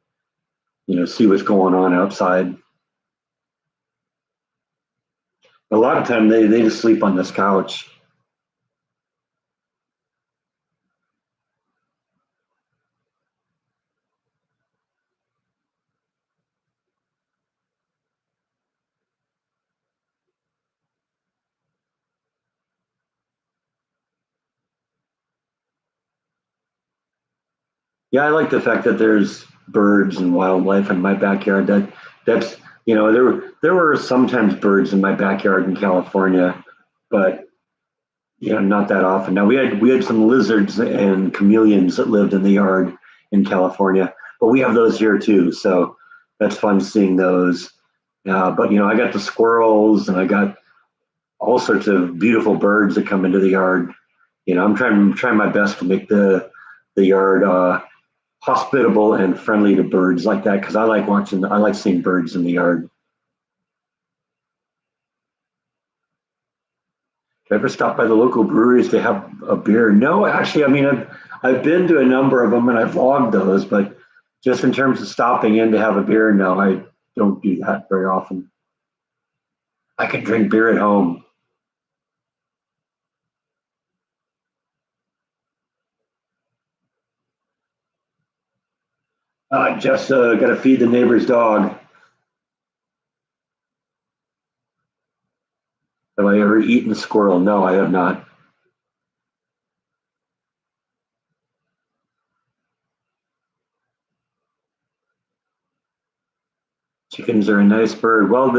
Speaker 1: see what's going on outside. A lot of time they just sleep on this couch. Yeah, I like the fact that there's birds and wildlife in my backyard. That's there were sometimes birds in my backyard in California, but not that often. Now we had some lizards and chameleons that lived in the yard in California, but we have those here too. So that's fun seeing those. But I got the squirrels and I got all sorts of beautiful birds that come into the yard. I'm trying my best to make the yard hospitable and friendly to birds like that because I like seeing birds in the yard. If you ever stop by the local breweries to have a beer? No, actually, I mean I've been to a number of them and I've logged those, but just in terms of stopping in to have a beer, no, I don't do that very often. I can drink beer at home. Just got to feed the neighbor's dog. Have I ever eaten a squirrel? No, I have not. Chickens are a nice bird. Well,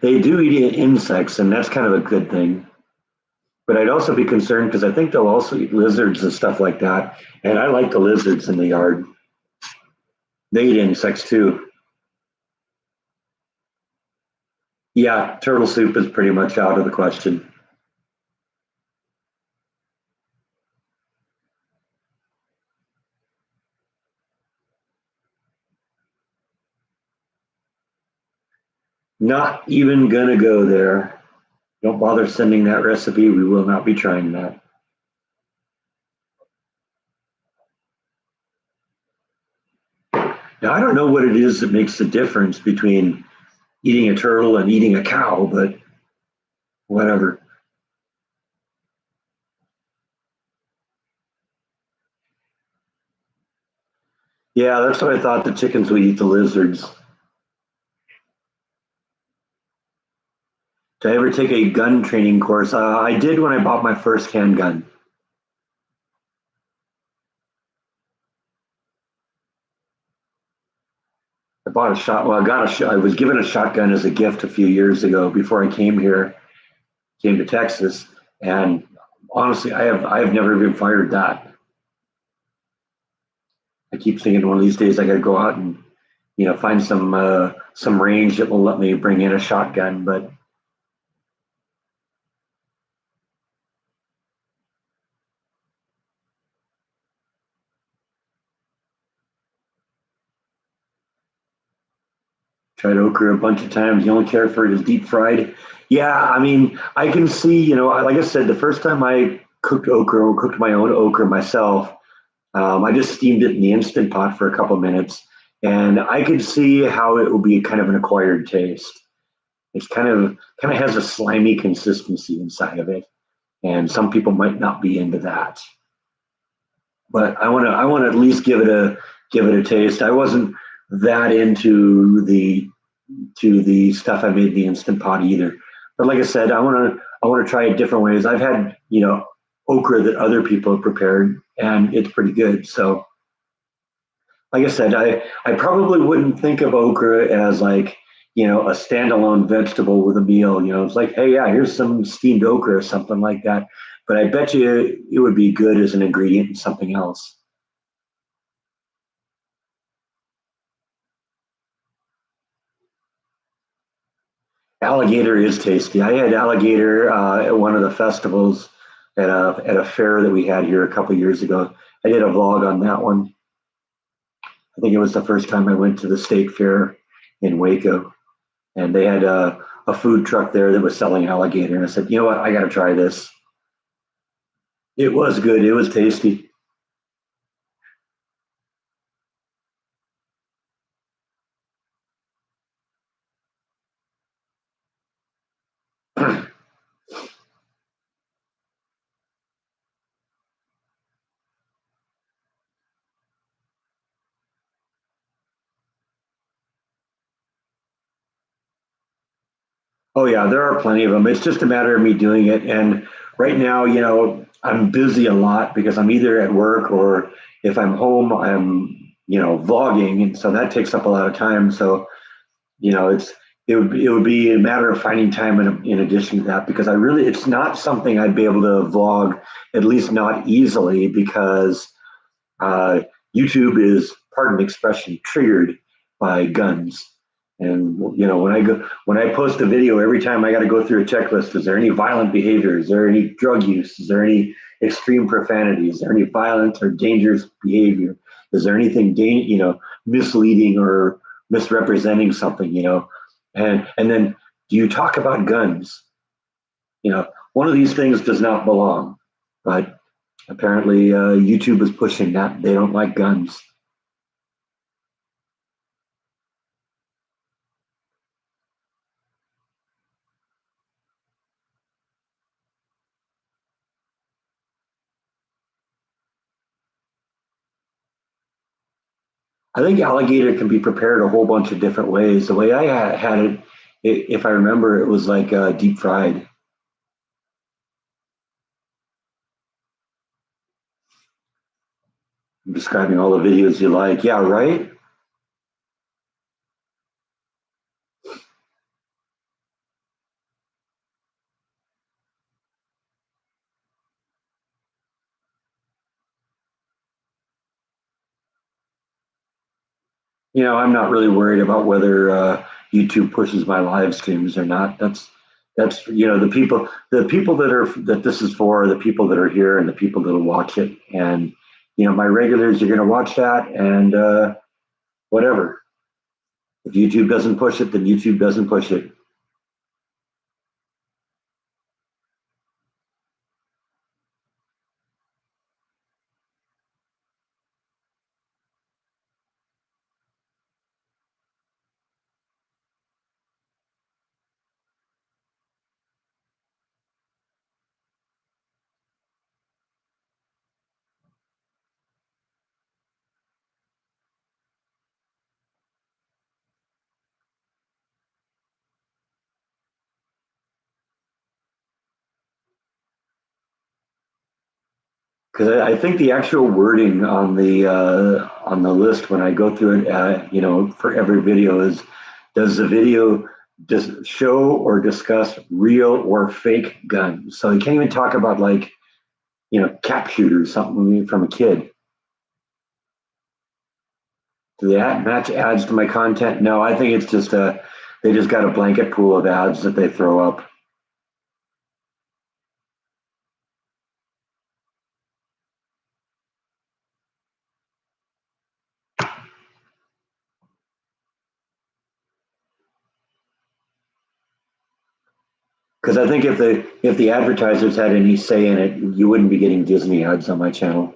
Speaker 1: they do eat insects, and that's kind of a good thing. But I'd also be concerned because I think they'll also eat lizards and stuff like that. And I like the lizards in the yard. They eat insects too. Yeah, turtle soup is pretty much out of the question. Not even gonna go there. Don't bother sending that recipe. We will not be trying that. Now, I don't know what it is that makes the difference between eating a turtle and eating a cow, but whatever. Yeah, that's what I thought. The chickens would eat the lizards. Did I ever take a gun training course? I did when I bought my first handgun. I bought a shot. Well, I got a shot. I was given a shotgun as a gift a few years ago before I came here, came to Texas, and honestly, I have never even fired that. I keep thinking one of these days I got to go out and find some range that will let me bring in a shotgun. But tried okra a bunch of times. The only care for it is deep fried. Yeah, I mean, I can see. Like I said, the first time I cooked okra, or cooked my own okra myself, I just steamed it in the instant pot for a couple of minutes, and I could see how it would be kind of an acquired taste. It's kind of has a slimy consistency inside of it, and some people might not be into that. But I want to at least give it a taste. I wasn't that into the stuff I made in the instant pot either. But like I said, I want to try it different ways. I've had okra that other people have prepared, and it's pretty good. So like I said, I probably wouldn't think of okra as like a standalone vegetable with a meal. It's like, hey, yeah, here's some steamed okra or something like that. But I bet you it would be good as an ingredient in something else. Alligator is tasty. I had alligator at one of the festivals at a fair that we had here a couple years ago. I did a vlog on that one. I think it was the first time I went to the state fair in Waco, and they had a food truck there that was selling alligator. And I said, you know what, I got to try this. It was good. It was tasty. Oh yeah, there are plenty of them. It's just a matter of me doing it. And right now, I'm busy a lot because I'm either at work or if I'm home, I'm vlogging, and so that takes up a lot of time. So it would be a matter of finding time in addition to that because it's not something I'd be able to vlog, at least not easily because uh, YouTube is, pardon the expression, triggered by guns. And when I post a video, every time I got to go through a checklist. Is there any violent behavior? Is there any drug use? Is there any extreme profanity? Is there any violent or dangerous behavior? Is there anything misleading or misrepresenting something? And then do you talk about guns? One of these things does not belong, but apparently, YouTube is pushing that. They don't like guns. I think alligator can be prepared a whole bunch of different ways. The way I had it, if I remember, it was like deep fried. I'm describing all the videos you like. Yeah, right? I'm not really worried about whether YouTube pushes my live streams or not. That's the people that this is for are the people that are here and the people that'll watch it. And my regulars are going to watch that and whatever. If YouTube doesn't push it, then YouTube doesn't push it. Because I think the actual wording on the list when I go through it, for every video is, does the video show or discuss real or fake guns? So you can't even talk about like cap shooters, something from a kid. Do they match ads to my content? No, I think it's just they just got a blanket pool of ads that they throw up. Because I think if the advertisers had any say in it, you wouldn't be getting Disney ads on my channel.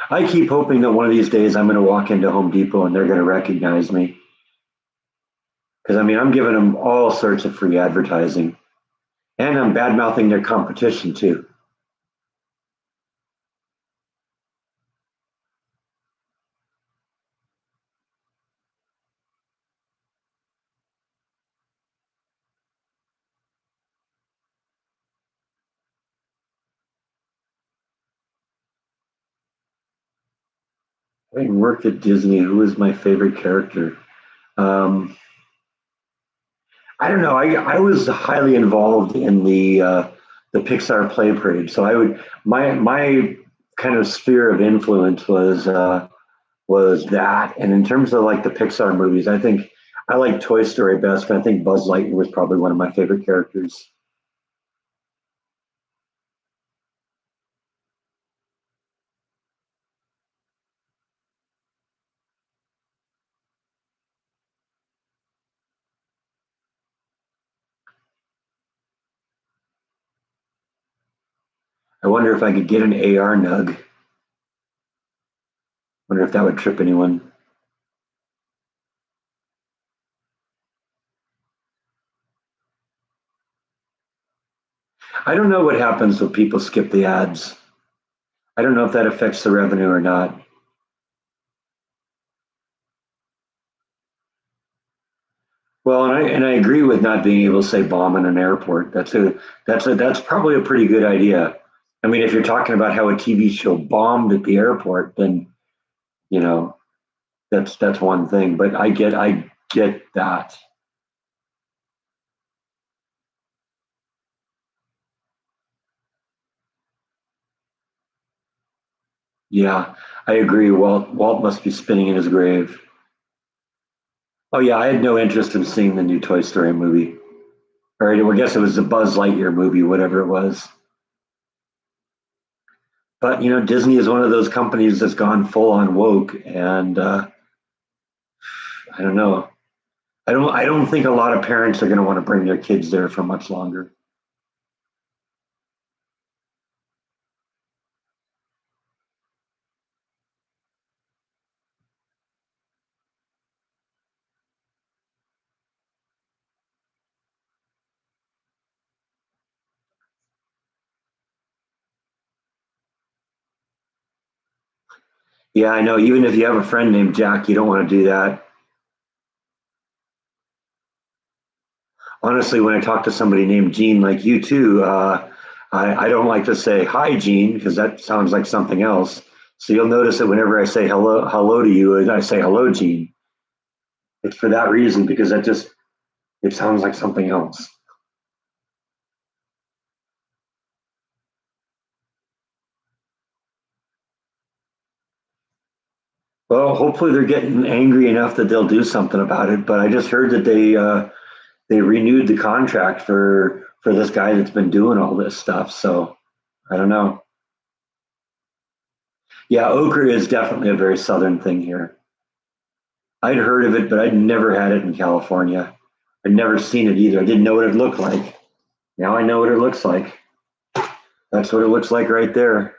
Speaker 1: I keep hoping that one of these days I'm going to walk into Home Depot and they're going to recognize me. Because I mean, I'm giving them all sorts of free advertising, and I'm bad mouthing their competition too. Having worked at Disney, who is my favorite character? Um, I don't know. I was highly involved in the Pixar Play Parade, so I would my kind of sphere of influence was that. And in terms of like the Pixar movies, I think I like Toy Story best, but I think Buzz Lightyear was probably one of my favorite characters. I wonder if I could get an AR nug. Wonder if that would trip anyone. I don't know what happens when people skip the ads. I don't know if that affects the revenue or not. Well, and I agree with not being able to say bomb in an airport. That's probably a pretty good idea. I mean, if you're talking about how a TV show bombed at the airport, then you know that's one thing. But I get that. Yeah, I agree. Walt must be spinning in his grave. Oh yeah, I had no interest in seeing the new Toy Story movie. Or I guess it was the Buzz Lightyear movie, whatever it was. But Disney is one of those companies that's gone full on woke, and I don't know. I don't think a lot of parents are going to want to bring their kids there for much longer. Yeah, I know. Even if you have a friend named Jack, you don't want to do that. Honestly, when I talk to somebody named Gene, like you too, I don't like to say hi, Gene, because that sounds like something else. So you'll notice that whenever I say hello to you, I say hello, Gene. It's for that reason because it sounds like something else. Well, hopefully they're getting angry enough that they'll do something about it. But I just heard that they renewed the contract for this guy that's been doing all this stuff. So I don't know. Yeah, Okra is definitely a very southern thing here. I'd heard of it, but I'd never had it in California. I'd never seen it either. I didn't know what it looked like. Now I know what it looks like. That's what it looks like right there.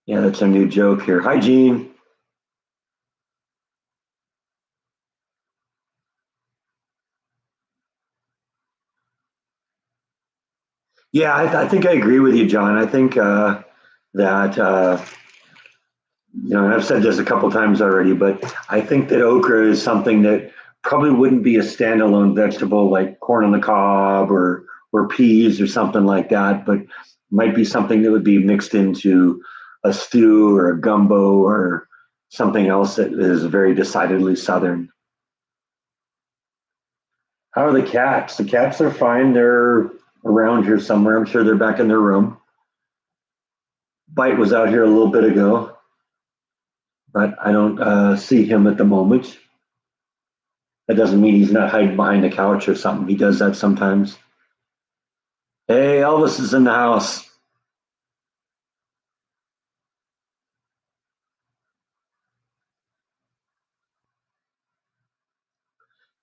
Speaker 1: Yeah, that's a new joke here. Hi, Gene. Yeah, I think I agree with you, John. I think that and I've said this a couple times already, but I think that okra is something that probably wouldn't be a standalone vegetable like corn on the cob or peas or something like that, but might be something that would be mixed into a stew or a gumbo or something else that is very decidedly southern. How are the cats? The cats are fine. They're around here somewhere. I'm sure they're back in their room. Bite was out here a little bit ago, but I don't see him at the moment. That doesn't mean he's not hiding behind a couch or something. He does that sometimes. Hey, Elvis is in the house.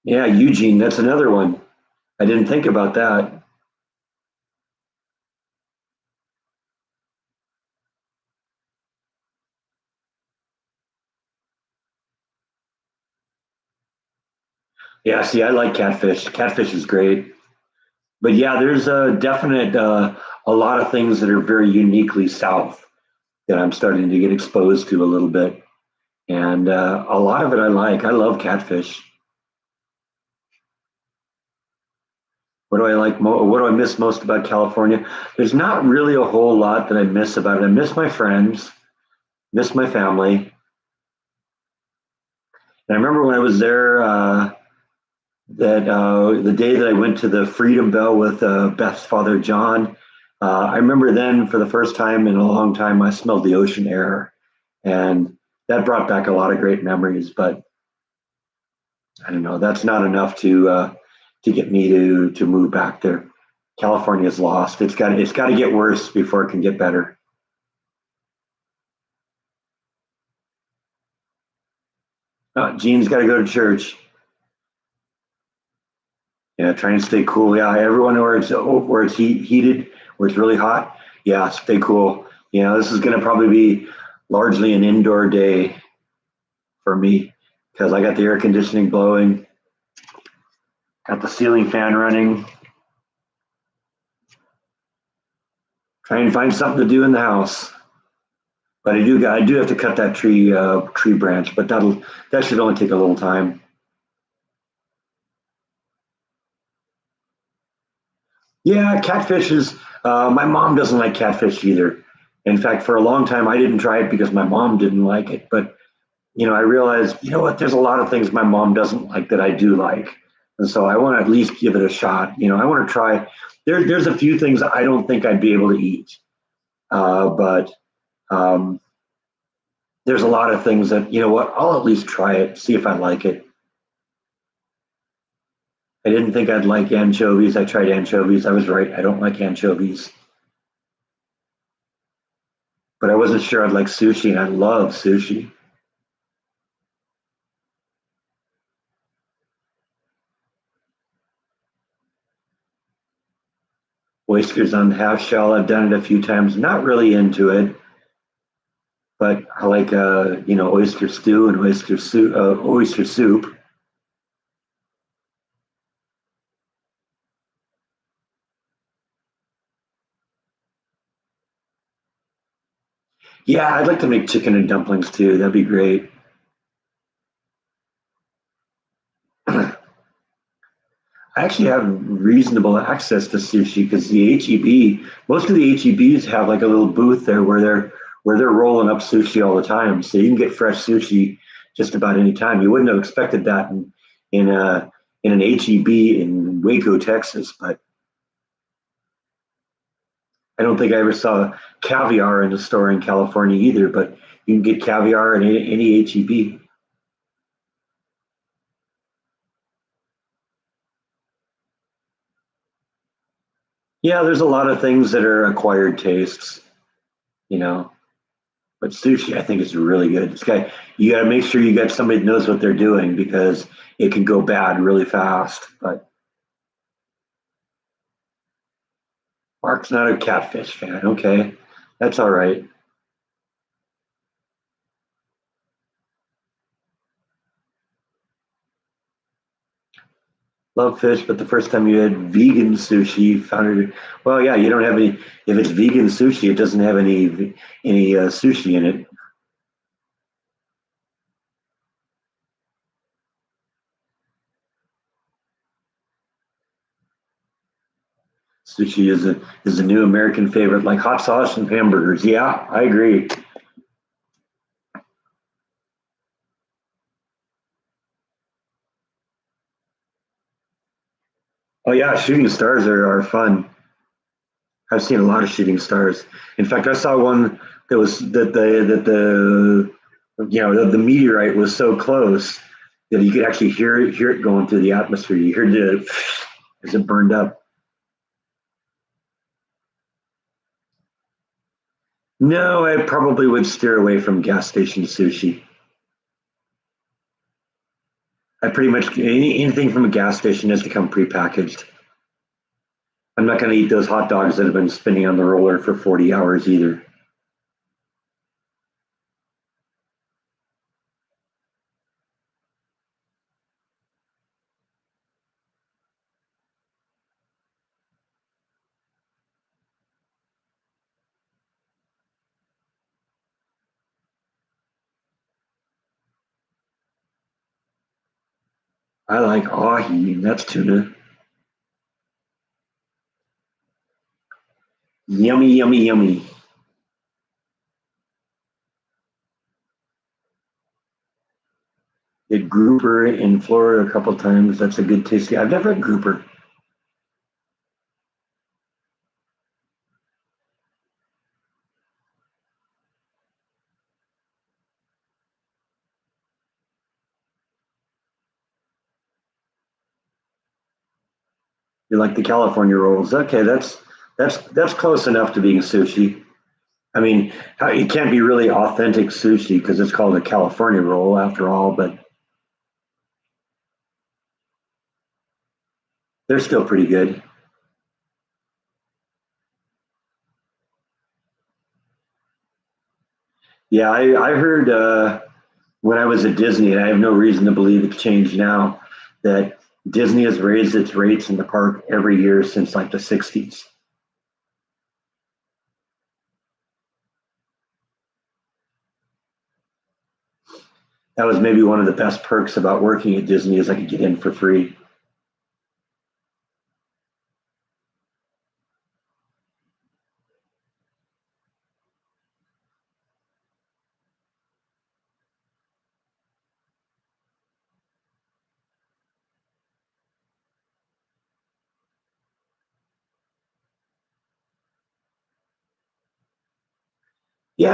Speaker 1: Yeah, Eugene, that's another one. I didn't think about that. Yeah, see, I like catfish. Catfish is great. But yeah, there's a definite, a lot of things that are very uniquely South that I'm starting to get exposed to a little bit. And a lot of it I like. I love catfish. What do I like? What do I miss most about California? There's not really a whole lot that I miss about it. I miss my friends, miss my family. And I remember when I was there, that the day that I went to the Freedom Bell with Beth's father, John, I remember then for the first time in a long time, I smelled the ocean air. And that brought back a lot of great memories. But I don't know, that's not enough to get me to move back there. California's lost. It's got to get worse before it can get better. Gene's got to go to church. Yeah, try and stay cool. Yeah, everyone where it's heated, where it's really hot. Yeah, stay cool. This is going to probably be largely an indoor day for me because I got the air conditioning blowing, got the ceiling fan running. Try and find something to do in the house. But I do have to cut that tree branch, but that should only take a little time. Yeah, catfish is. My mom doesn't like catfish either. In fact, for a long time, I didn't try it because my mom didn't like it. But I realized, you know what? There's a lot of things my mom doesn't like that I do like, and so I want to at least give it a shot. I want to try. There's a few things I don't think I'd be able to eat, but um, there's a lot of things that what I'll at least try it, see if I like it. I didn't think I'd like anchovies. I tried anchovies. I was right. I don't like anchovies, but I wasn't sure I'd like sushi, and I love sushi. Oysters on half shell. I've done it a few times. Not really into it, but I like oyster stew and oyster soup. Oyster soup. Yeah, I'd like to make chicken and dumplings too. That'd be great. I actually have reasonable access to sushi because the HEB, most of the HEBs have like a little booth there where they're rolling up sushi all the time, so you can get fresh sushi just about any time. You wouldn't have expected that in an HEB in Waco, Texas, but I don't think I ever saw caviar in a store in California either. But you can get caviar in any HEB. Yeah, there's a lot of things that are acquired tastes, you know. But sushi, I think, is really good. You got to make sure you got somebody that knows what they're doing because it can go bad really fast. But Mark's not a catfish fan. Okay, that's all right. Love fish, but the first time you had vegan sushi, you found it. Well, yeah, you don't have any. If it's vegan sushi, it doesn't have any sushi in it. Sushi is a new American favorite, like hot sauce and hamburgers. Yeah, I agree. Oh yeah, shooting stars are fun. I've seen a lot of shooting stars. In fact, I saw one that was that the the meteorite was so close that you could actually hear it going through the atmosphere. You heard it as it burned up. No, I probably would steer away from gas station sushi. I pretty much anything from a gas station has to come prepackaged. I'm not going to eat those hot dogs that have been spinning on the roller for 40 hours either. I like ahi, and that's tuna. Yummy, yummy, yummy. Did grouper in Florida a couple times. That's a good tasty. I've never had grouper. You like the California rolls? Okay, that's close enough to being sushi. I mean, it can't be really authentic sushi because it's called a California roll after all, but they're still pretty good. Yeah, I heard when I was at Disney, and I have no reason to believe it's changed now, that Disney has raised its rates in the park every year since like the 60s. That was maybe one of the best perks about working at Disney is I could get in for free. Yeah,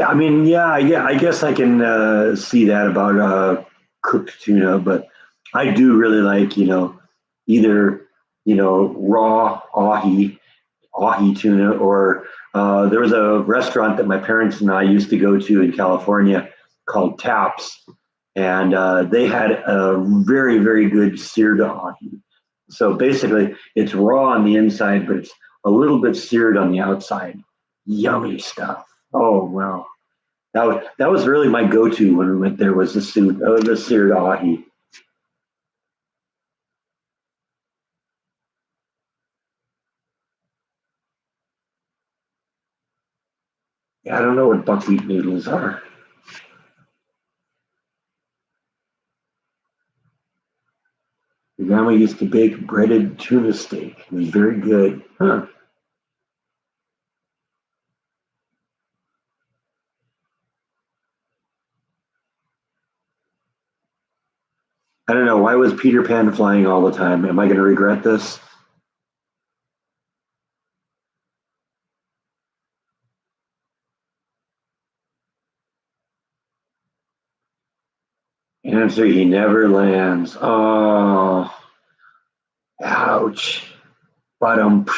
Speaker 1: I mean, yeah, I guess I can see that about cooked tuna, but I do really like, either, raw ahi tuna, or there was a restaurant that my parents and I used to go to in California called Taps, and they had a very, very good seared ahi. So basically, it's raw on the inside, but it's a little bit seared on the outside. Yummy stuff. Oh wow, that was really my go-to when we went there was the seared ahi. Yeah, I don't know what buckwheat noodles are. Your grandma used to bake breaded tuna steak. It was very good. Huh. I don't know. Why was Peter Pan flying all the time? Am I going to regret this? Answer, he never lands. Oh, ouch. But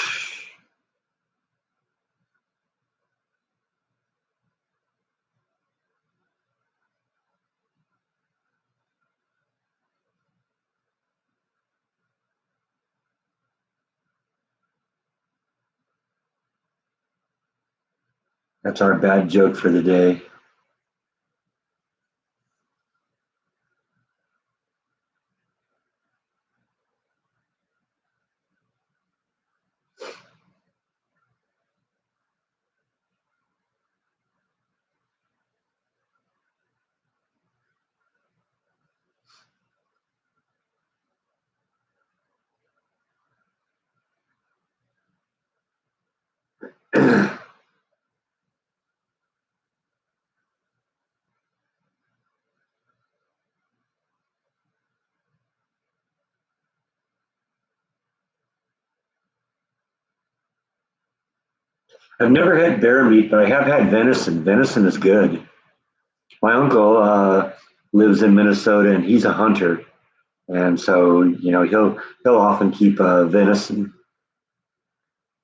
Speaker 1: that's our bad joke for the day. I've never had bear meat, but I have had venison. Venison is good. My uncle lives in Minnesota, and he's a hunter, and so he'll often keep venison,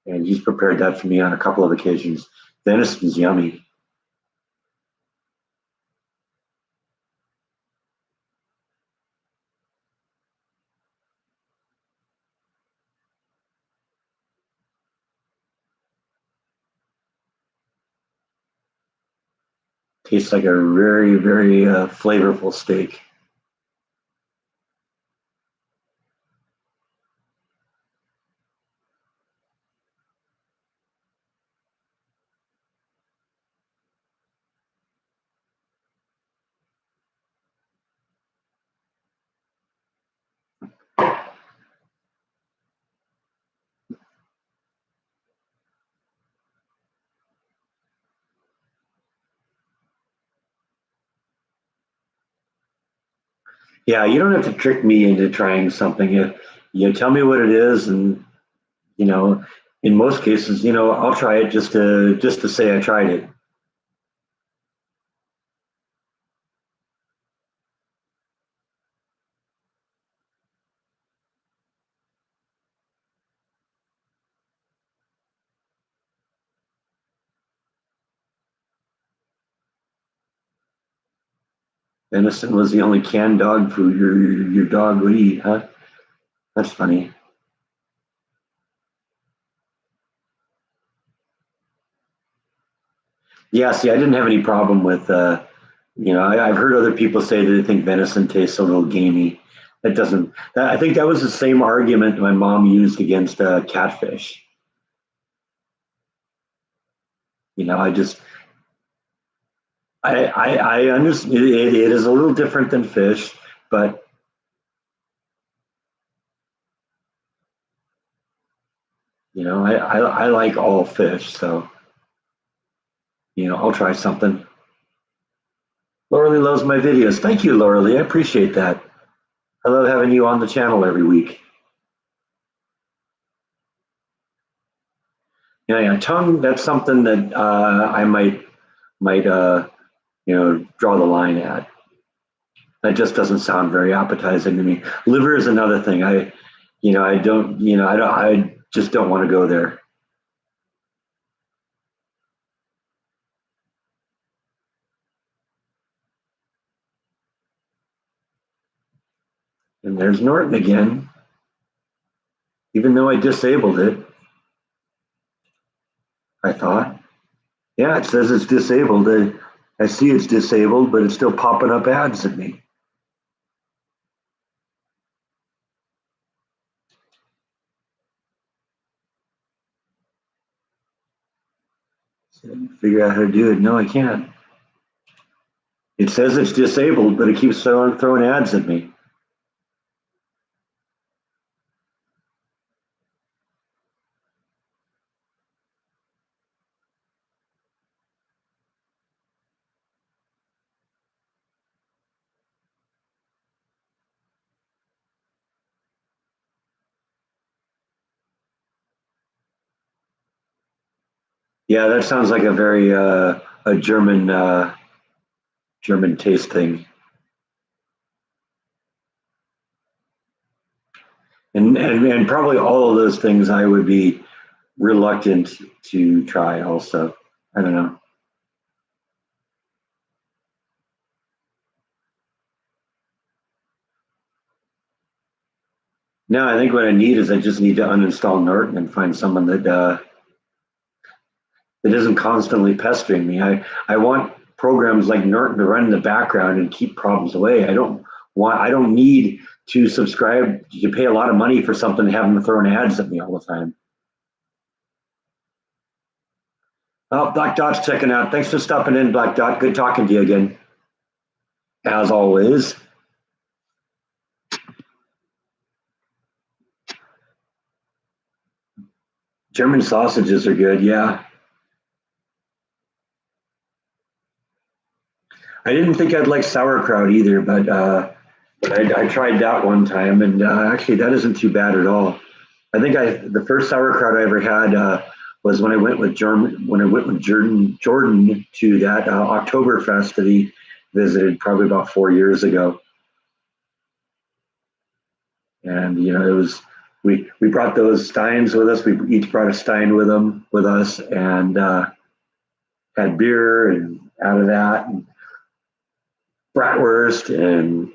Speaker 1: and he's prepared that for me on a couple of occasions. Venison's yummy. Tastes like a very, very flavorful steak. Yeah, you don't have to trick me into trying something. You tell me what it is, and you know, in most cases, I'll try it just to say I tried it. Venison was the only canned dog food your dog would eat, huh? That's funny. Yeah, see, I didn't have any problem with I've heard other people say that they think venison tastes a little gamey. That doesn't. I think that was the same argument my mom used against catfish. I just I understand it is a little different than fish, but I like all fish, so I'll try something. Laura Lee loves my videos. Thank you, Laura Lee. I appreciate that. I love having you on the channel every week. Yeah, yeah. Tongue, that's something that I might draw the line at. That just doesn't sound very appetizing to me. Liver is another thing. I don't, I just don't want to go there. And there's Norton again, even though I disabled it, I thought. Yeah, it says it's disabled. I see it's disabled, but it's still popping up ads at me. So figure out how to do it. No, I can't. It says it's disabled, but it keeps throwing ads at me. Yeah, that sounds like a very a German taste thing, and probably all of those things I would be reluctant to try. Also, I don't know. No, I think what I need is I just need to uninstall Norton and find someone that isn't constantly pestering me. I want programs like Norton to run in the background and keep problems away. I don't need to subscribe. You pay a lot of money for something and have them throwing ads at me all the time. Oh, Black Dot's checking out. Thanks for stopping in, Black Dot. Good talking to you again, as always. German sausages are good. Yeah. I didn't think I'd like sauerkraut either, but I tried that one time, and actually that isn't too bad at all. I think the first sauerkraut I ever had was when I went with Jordan to that Oktoberfest that he visited probably about 4 years ago, and it was we brought those steins with us. We each brought a stein with us, and had beer, and out of that, and bratwurst and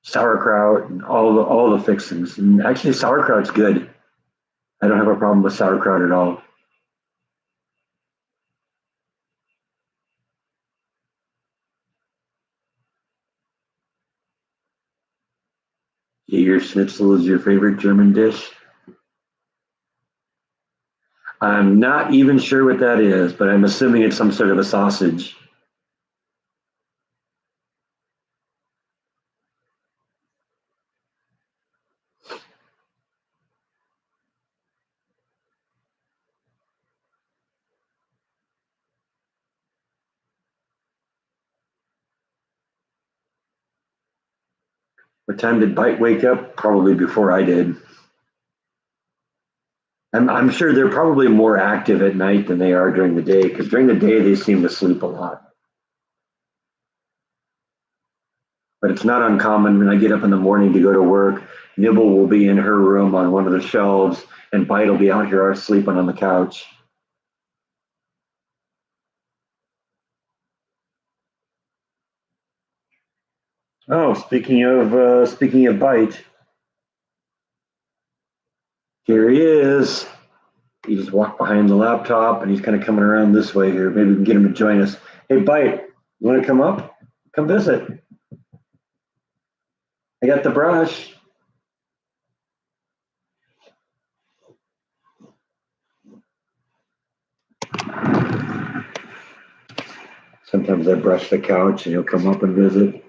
Speaker 1: sauerkraut and all the fixings. And actually, sauerkraut's good. I don't have a problem with sauerkraut at all. Your schnitzel is your favorite German dish? I'm not even sure what that is, but I'm assuming it's some sort of a sausage. What time did Bite wake up? Probably before I did. I'm sure they're probably more active at night than they are during the day, because during the day they seem to sleep a lot. But it's not uncommon when I get up in the morning to go to work. Nibble will be in her room on one of the shelves, and Bite will be out here sleeping on the couch. Oh, speaking of Bite, here he is. He just walked behind the laptop, and he's kind of coming around this way here. Maybe we can get him to join us. Hey, Bite, you want to come up? Come visit. I got the brush. Sometimes I brush the couch, and he'll come up and visit.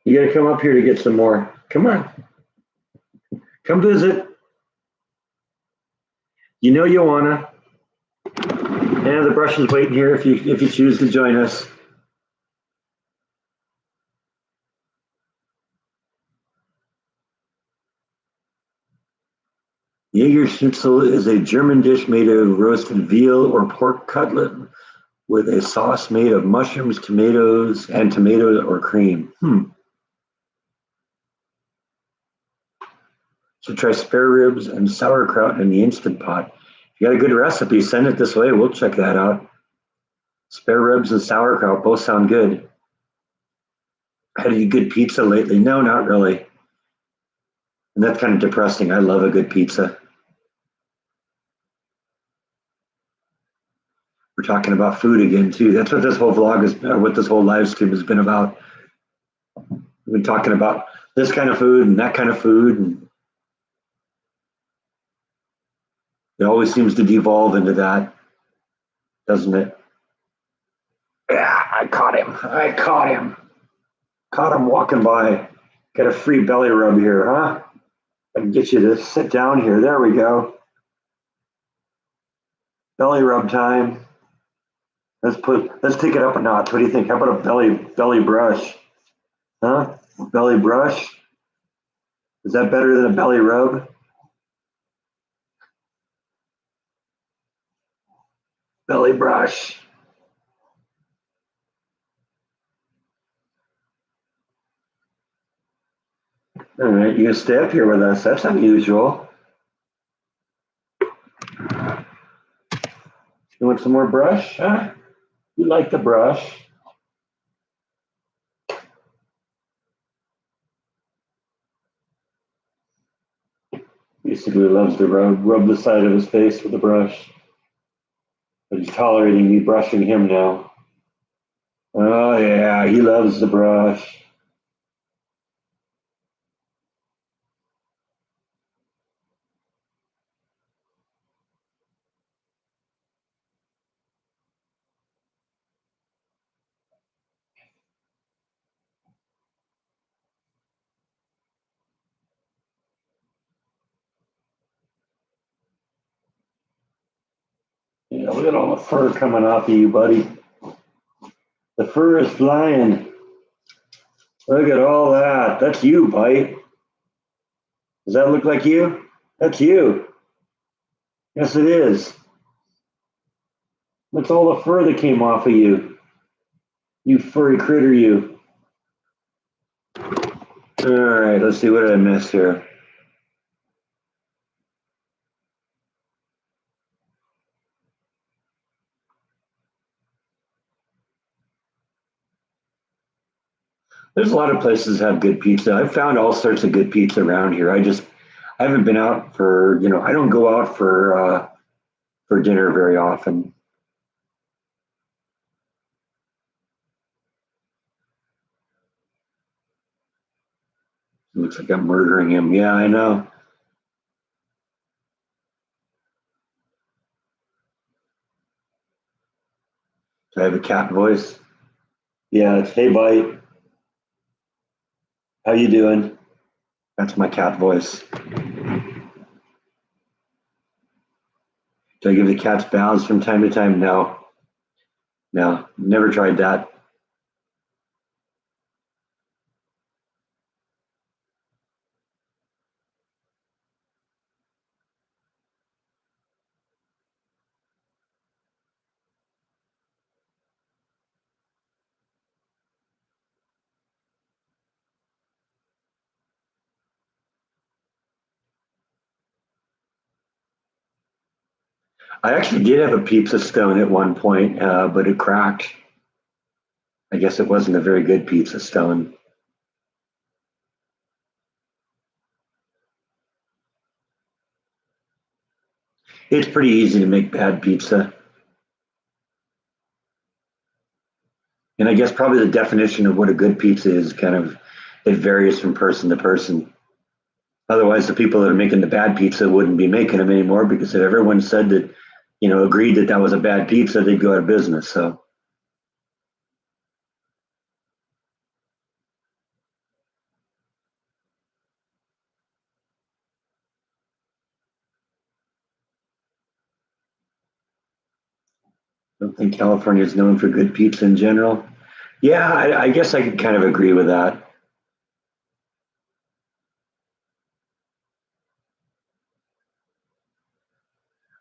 Speaker 1: You got to come up here to get some more. Come on, come visit. You know you wanna. And the brush is waiting here if you choose to join us. Jaeger Schnitzel is a German dish made of roasted veal or pork cutlet with a sauce made of mushrooms, tomatoes or cream. So try spare ribs and sauerkraut in the Instant Pot. If you got a good recipe, send it this way. We'll check that out. Spare ribs and sauerkraut both sound good. Had any good pizza lately? No, not really. And that's kind of depressing. I love a good pizza. We're talking about food again too. That's what this whole vlog is, what this whole live stream has been about. We've been talking about this kind of food and that kind of food, and it always seems to devolve into that, doesn't it? Yeah, I caught him. I caught him. Caught him walking by. Got a free belly rub here, huh? I can get you to sit down here. There we go. Belly rub time. Let's take it up a notch. What do you think? How about a belly brush? Huh? Belly brush? Is that better than a belly rub? Belly brush. All right, you gonna stay up here with us? That's unusual. You want some more brush? Huh? You like the brush? Basically loves to rub the side of his face with the brush, but he's tolerating me brushing him now. Oh yeah, he loves the brush. Yeah, look at all the fur coming off of you, buddy. The fur is flying. Look at all that. That's you, Bite. Does that look like you? That's you. Yes, it is. That's all the fur that came off of you. You furry critter, you. All right, let's see. What did I miss here? There's a lot of places that have good pizza. I've found all sorts of good pizza around here. I haven't been out for, I don't go out for dinner very often. It looks like I'm murdering him. Yeah, I know. Do I have a cat voice? Yeah, it's hey Bite, how you doing? That's my cat voice. Do I give the cats bows from time to time? No, no, never tried that. I actually did have a pizza stone at one point, but it cracked. I guess it wasn't a very good pizza stone. It's pretty easy to make bad pizza. And I guess probably the definition of what a good pizza is it varies from person to person. Otherwise, the people that are making the bad pizza wouldn't be making them anymore because if everyone said that, agreed that that was a bad pizza, they'd go out of business. So I don't think California is known for good pizza in general. Yeah, I guess I could kind of agree with that.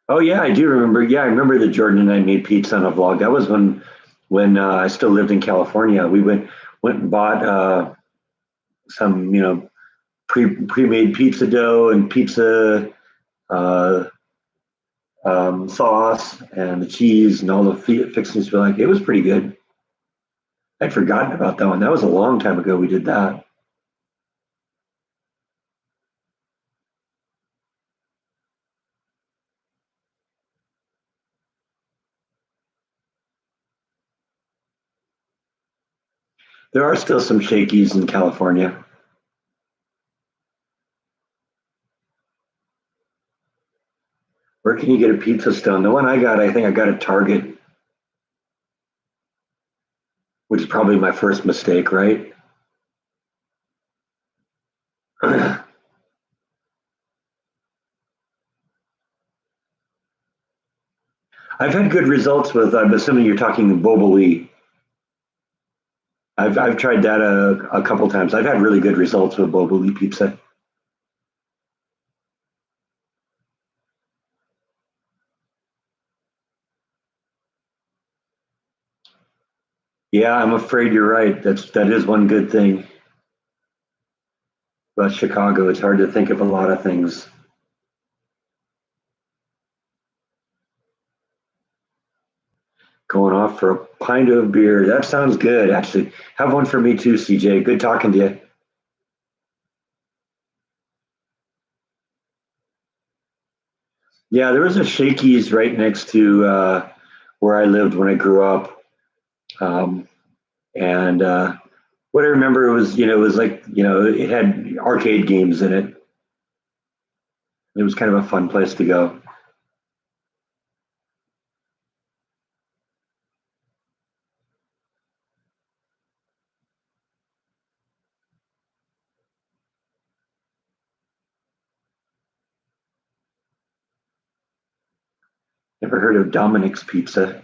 Speaker 1: Oh yeah, I do remember. Yeah, I remember that Jordan and I made pizza on a vlog. That was when I still lived in California. We went and bought some pre-made pizza dough and pizza uh, sauce and the cheese and all the fixings. Were like it was pretty good. I'd forgotten about that one. That was a long time ago. We did that. There are still some shakies in California. Where can you get a pizza stone? The one I got, I think I got at Target, which is probably my first mistake, right? I've had good results with. I'm assuming you're talking Boboli. I've tried that a couple times. I've had really good results with Boboli pizza. Yeah, I'm afraid you're right. That is one good thing about Chicago. It's hard to think of a lot of things. Going off for a pint of beer. That sounds good, actually. Have one for me too, CJ. Good talking to you. Yeah, there was a Shakey's right next to where I lived when I grew up. Um, and what I remember was, it was like, it had arcade games in it. It was kind of a fun place to go. Ever heard of Dominic's Pizza?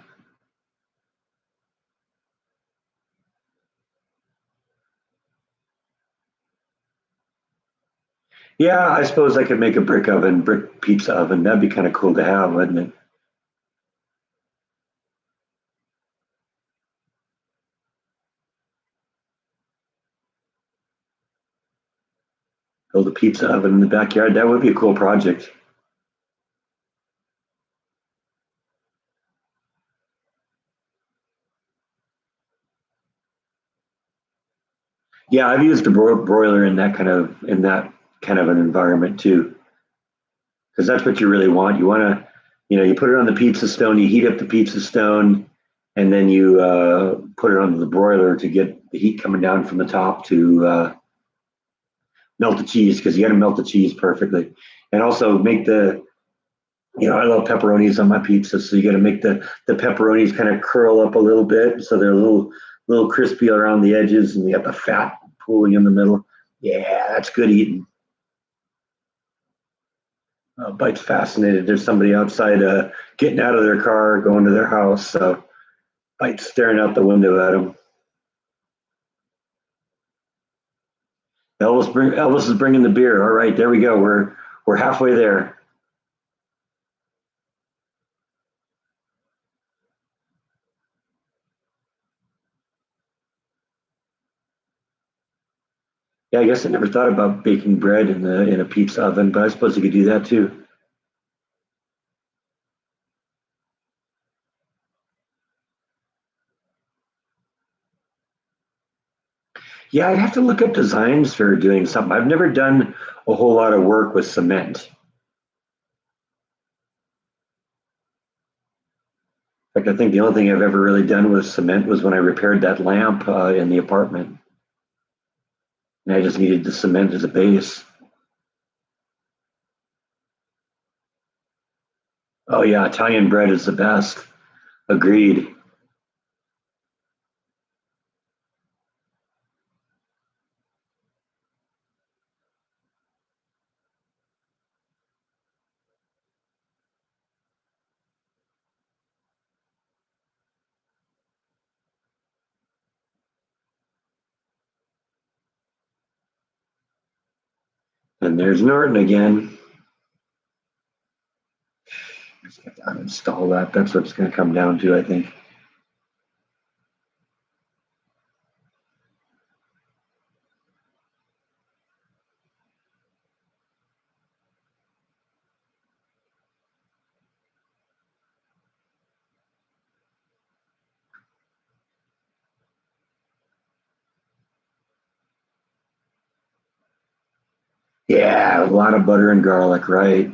Speaker 1: Yeah, I suppose I could make a brick pizza oven. That'd be kind of cool to have, wouldn't it? Build a pizza oven in the backyard. That would be a cool project. Yeah, I've used a broiler in that kind of an environment too, because that's what you really want. You want to, you put it on the pizza stone, you heat up the pizza stone, and then you put it on the broiler to get the heat coming down from the top to melt the cheese, because you got to melt the cheese perfectly, and also make I love pepperonis on my pizza, so you got to make the pepperonis kind of curl up a little bit, so they're a little crispy around the edges, and you got the fat pooling in the middle. Yeah, that's good eating. Bite's fascinated. There's somebody outside getting out of their car, going to their house. So Bite's staring out the window at him. Elvis is bringing the beer. All right, there we go. We're halfway there. Yeah, I guess I never thought about baking bread in a pizza oven, but I suppose you could do that too. Yeah, I'd have to look up designs for doing something. I've never done a whole lot of work with cement. In fact, I think the only thing I've ever really done with cement was when I repaired that lamp in the apartment, and I just needed the cement as a base. Oh yeah, Italian bread is the best. Agreed. And there's Norton again. Just have to uninstall that. That's what it's going to come down to, I think. Yeah, a lot of butter and garlic, right?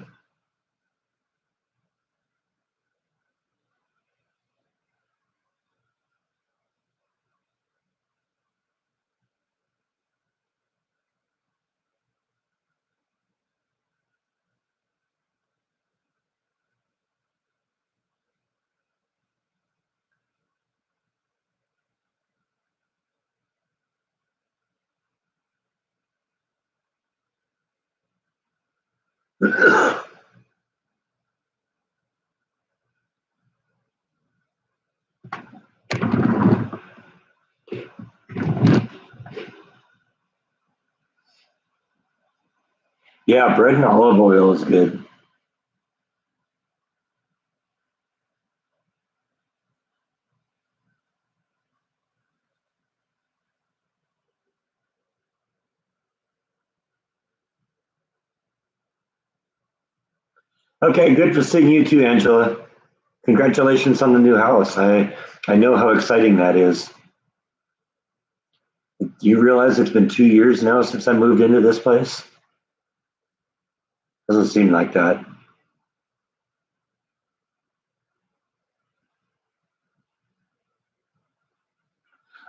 Speaker 1: Yeah, bread and olive oil is good. Okay, good for seeing you too, Angela. Congratulations on the new house. I know how exciting that is. Do you realize it's been 2 years now since I moved into this place? Doesn't seem like that.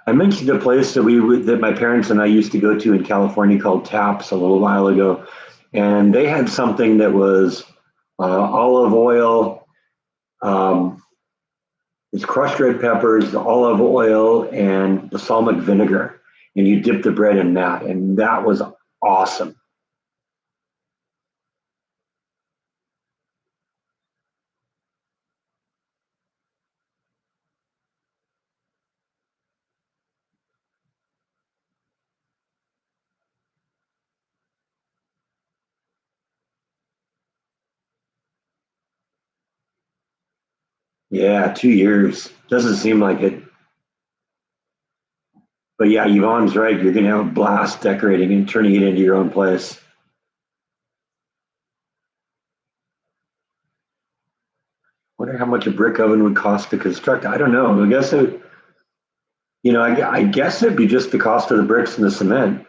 Speaker 1: I mentioned a place that my parents and I used to go to in California called Taps a little while ago, and they had something that was olive oil, um, it's crushed red peppers, olive oil, and balsamic vinegar, and you dip the bread in that, and that was awesome. Yeah, 2 years. Doesn't seem like it. But yeah, Yvonne's right. You're going to have a blast decorating and turning it into your own place. Wonder how much a brick oven would cost to construct. I don't know. I guess it, I guess it'd be just the cost of the bricks and the cement.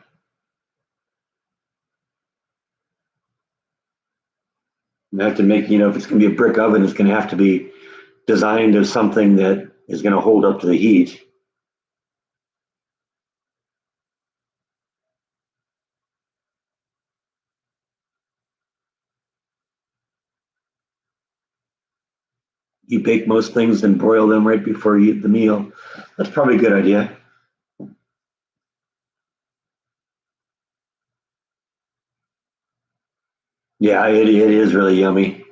Speaker 1: You have to make, if it's going to be a brick oven, it's going to have to be designed as something that is going to hold up to the heat. You bake most things and broil them right before you eat the meal. That's probably a good idea. Yeah, it is really yummy.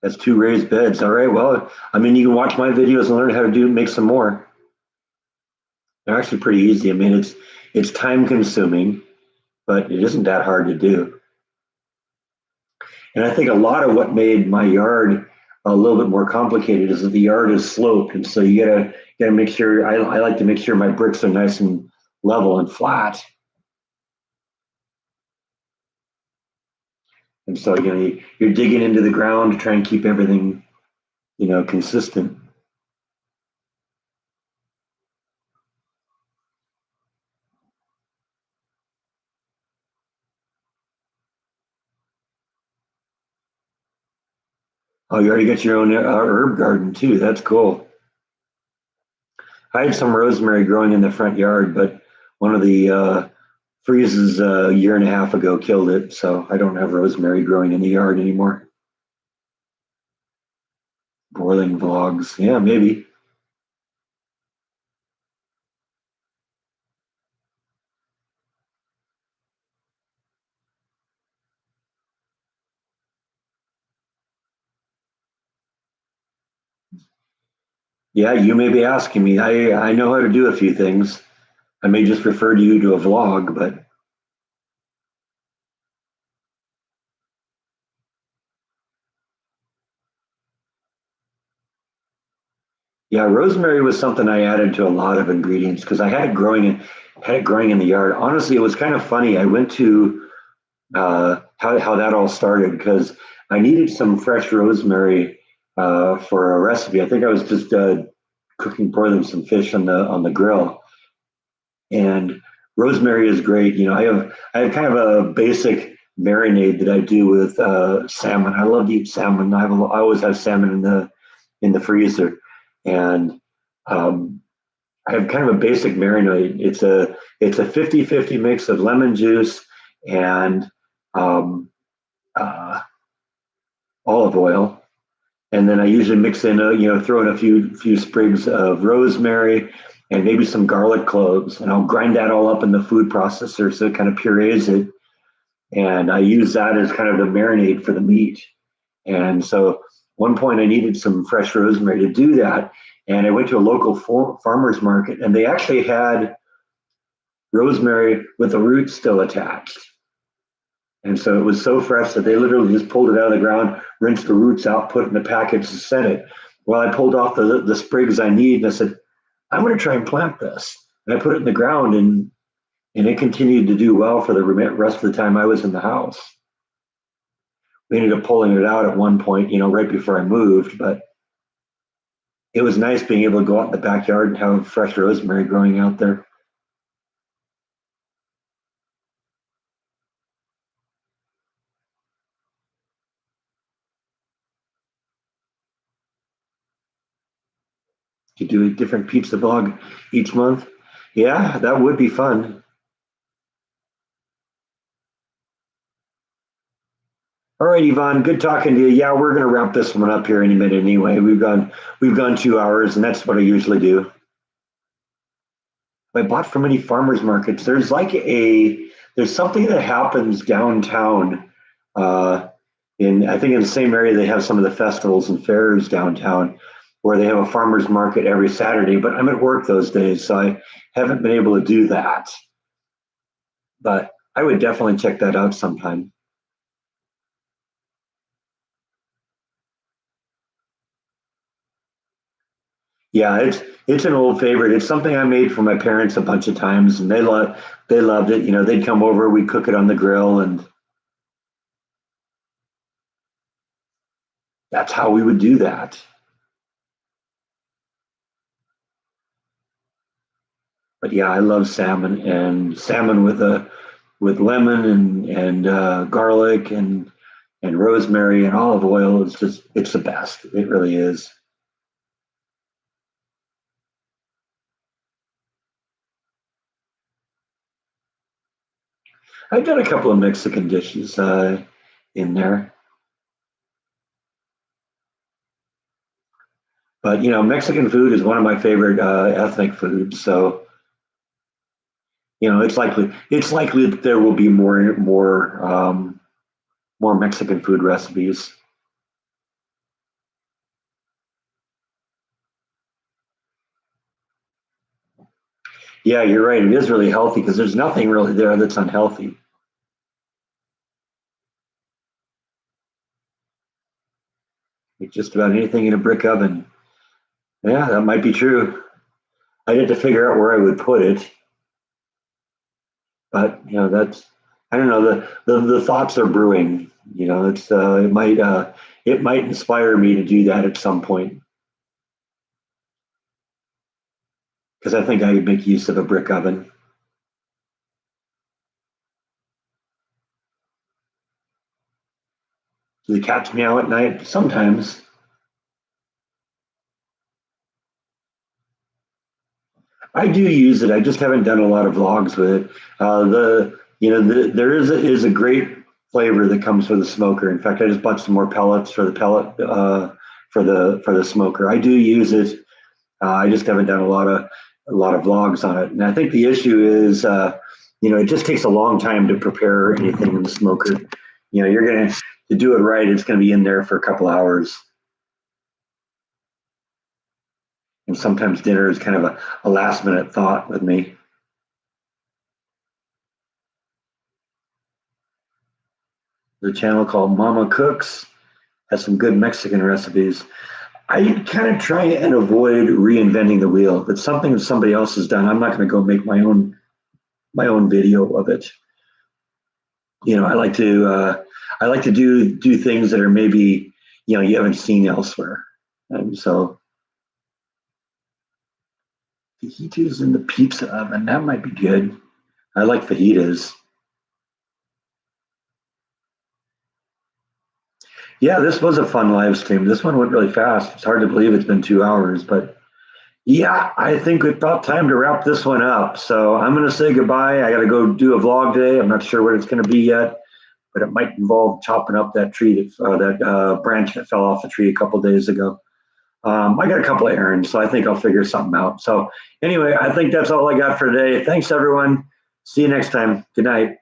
Speaker 1: That's two raised beds. All right. Well, I mean, you can watch my videos and learn how to make some more. They're actually pretty easy. I mean, it's time consuming, but it isn't that hard to do. And I think a lot of what made my yard a little bit more complicated is that the yard is sloped, and so you gotta make sure. I like to make sure my bricks are nice and level and flat, and so you're digging into the ground to try and keep everything consistent. Oh, you already got your own herb garden too. That's cool. I had some rosemary growing in the front yard, but one of the freezes a year and a half ago killed it, so I don't have rosemary growing in the yard anymore. Boiling vlogs, yeah, maybe. Yeah, you may be asking me. I know how to do a few things. I may just refer to you to a vlog, but yeah, rosemary was something I added to a lot of ingredients because I had it growing in the yard. Honestly, it was kind of funny. I went to how that all started because I needed some fresh rosemary for a recipe. I think I was just broiling some fish on the grill, and rosemary is great. I have kind of a basic marinade that I do with salmon. I love to eat salmon. I always have salmon in the freezer, and um, I have kind of a basic marinade. It's a 50-50 mix of lemon juice and um, uh, olive oil, and then I usually mix in throw in a few sprigs of rosemary and maybe some garlic cloves, and I'll grind that all up in the food processor so it kind of purees it, and I use that as kind of the marinade for the meat. And so one point I needed some fresh rosemary to do that, and I went to a local farmers market, and they actually had rosemary with the roots still attached. And so it was so fresh that they literally just pulled it out of the ground, rinsed the roots out, put it in a package, and sent it. Well, I pulled off the sprigs I need, and I said, I'm going to try and plant this. And I put it in the ground, and it continued to do well for the rest of the time I was in the house. We ended up pulling it out at one point, right before I moved, but it was nice being able to go out in the backyard and have fresh rosemary growing out there. To do a different pizza vlog each month. Yeah, that would be fun. All right, Yvonne, good talking to you. Yeah, we're gonna wrap this one up here any minute anyway. We've gone 2 hours, and that's what I usually do. I bought from many farmers markets. There's something that happens downtown. Uh, I think in the same area they have some of the festivals and fairs downtown, where they have a farmers market every Saturday. But I'm at work those days, so I haven't been able to do that. But I would definitely check that out sometime. Yeah, it's an old favorite. It's something I made for my parents a bunch of times, and they loved it. You know, they'd come over, we'd cook it on the grill, and that's how we would do that. But yeah, I love salmon, and salmon with lemon and garlic and rosemary and olive oil is just it's the best. It really is. I've done a couple of Mexican dishes in there, but you know, Mexican food is one of my favorite ethnic foods. So you know, it's likely that there will be more Mexican food recipes. Yeah, you're right. It is really healthy because there's nothing really there that's unhealthy. Like just about anything in a brick oven. Yeah, that might be true. I'd have to figure out where I would put it, but you know, that's I don't know. The thoughts are brewing. You know, it might inspire me to do that at some point because I think I could make use of a brick oven. Do the cats meow at night? Sometimes. I do use it. I just haven't done a lot of vlogs with it. There is a great flavor that comes with the smoker. In fact, I just bought some more pellets for the pellet for the smoker. I do use it. I just haven't done a lot of vlogs on it. And I think the issue is, it just takes a long time to prepare anything in the smoker. You know, you're gonna to do it right. It's gonna be in there for a couple hours, and sometimes dinner is kind of a last minute thought with me. The channel called Mama Cooks has some good Mexican recipes. I kind of try and avoid reinventing the wheel. If it's something that somebody else has done, I'm not going to go make my own video of it. You know, I like to do things that are maybe you haven't seen elsewhere. And so fajitas in the pizza oven that might be good. I like fajitas. Yeah, this was a fun live stream. This one went really fast. It's hard to believe it's been 2 hours, but yeah, I think it's about time to wrap this one up. So I'm going to say goodbye. I got to go do a vlog today. I'm not sure what it's going to be yet, but it might involve chopping up that tree that branch that fell off the tree a couple of days ago. I got a couple of errands, so I think I'll figure something out. So anyway, I think that's all I got for today. Thanks, everyone. See you next time. Good night.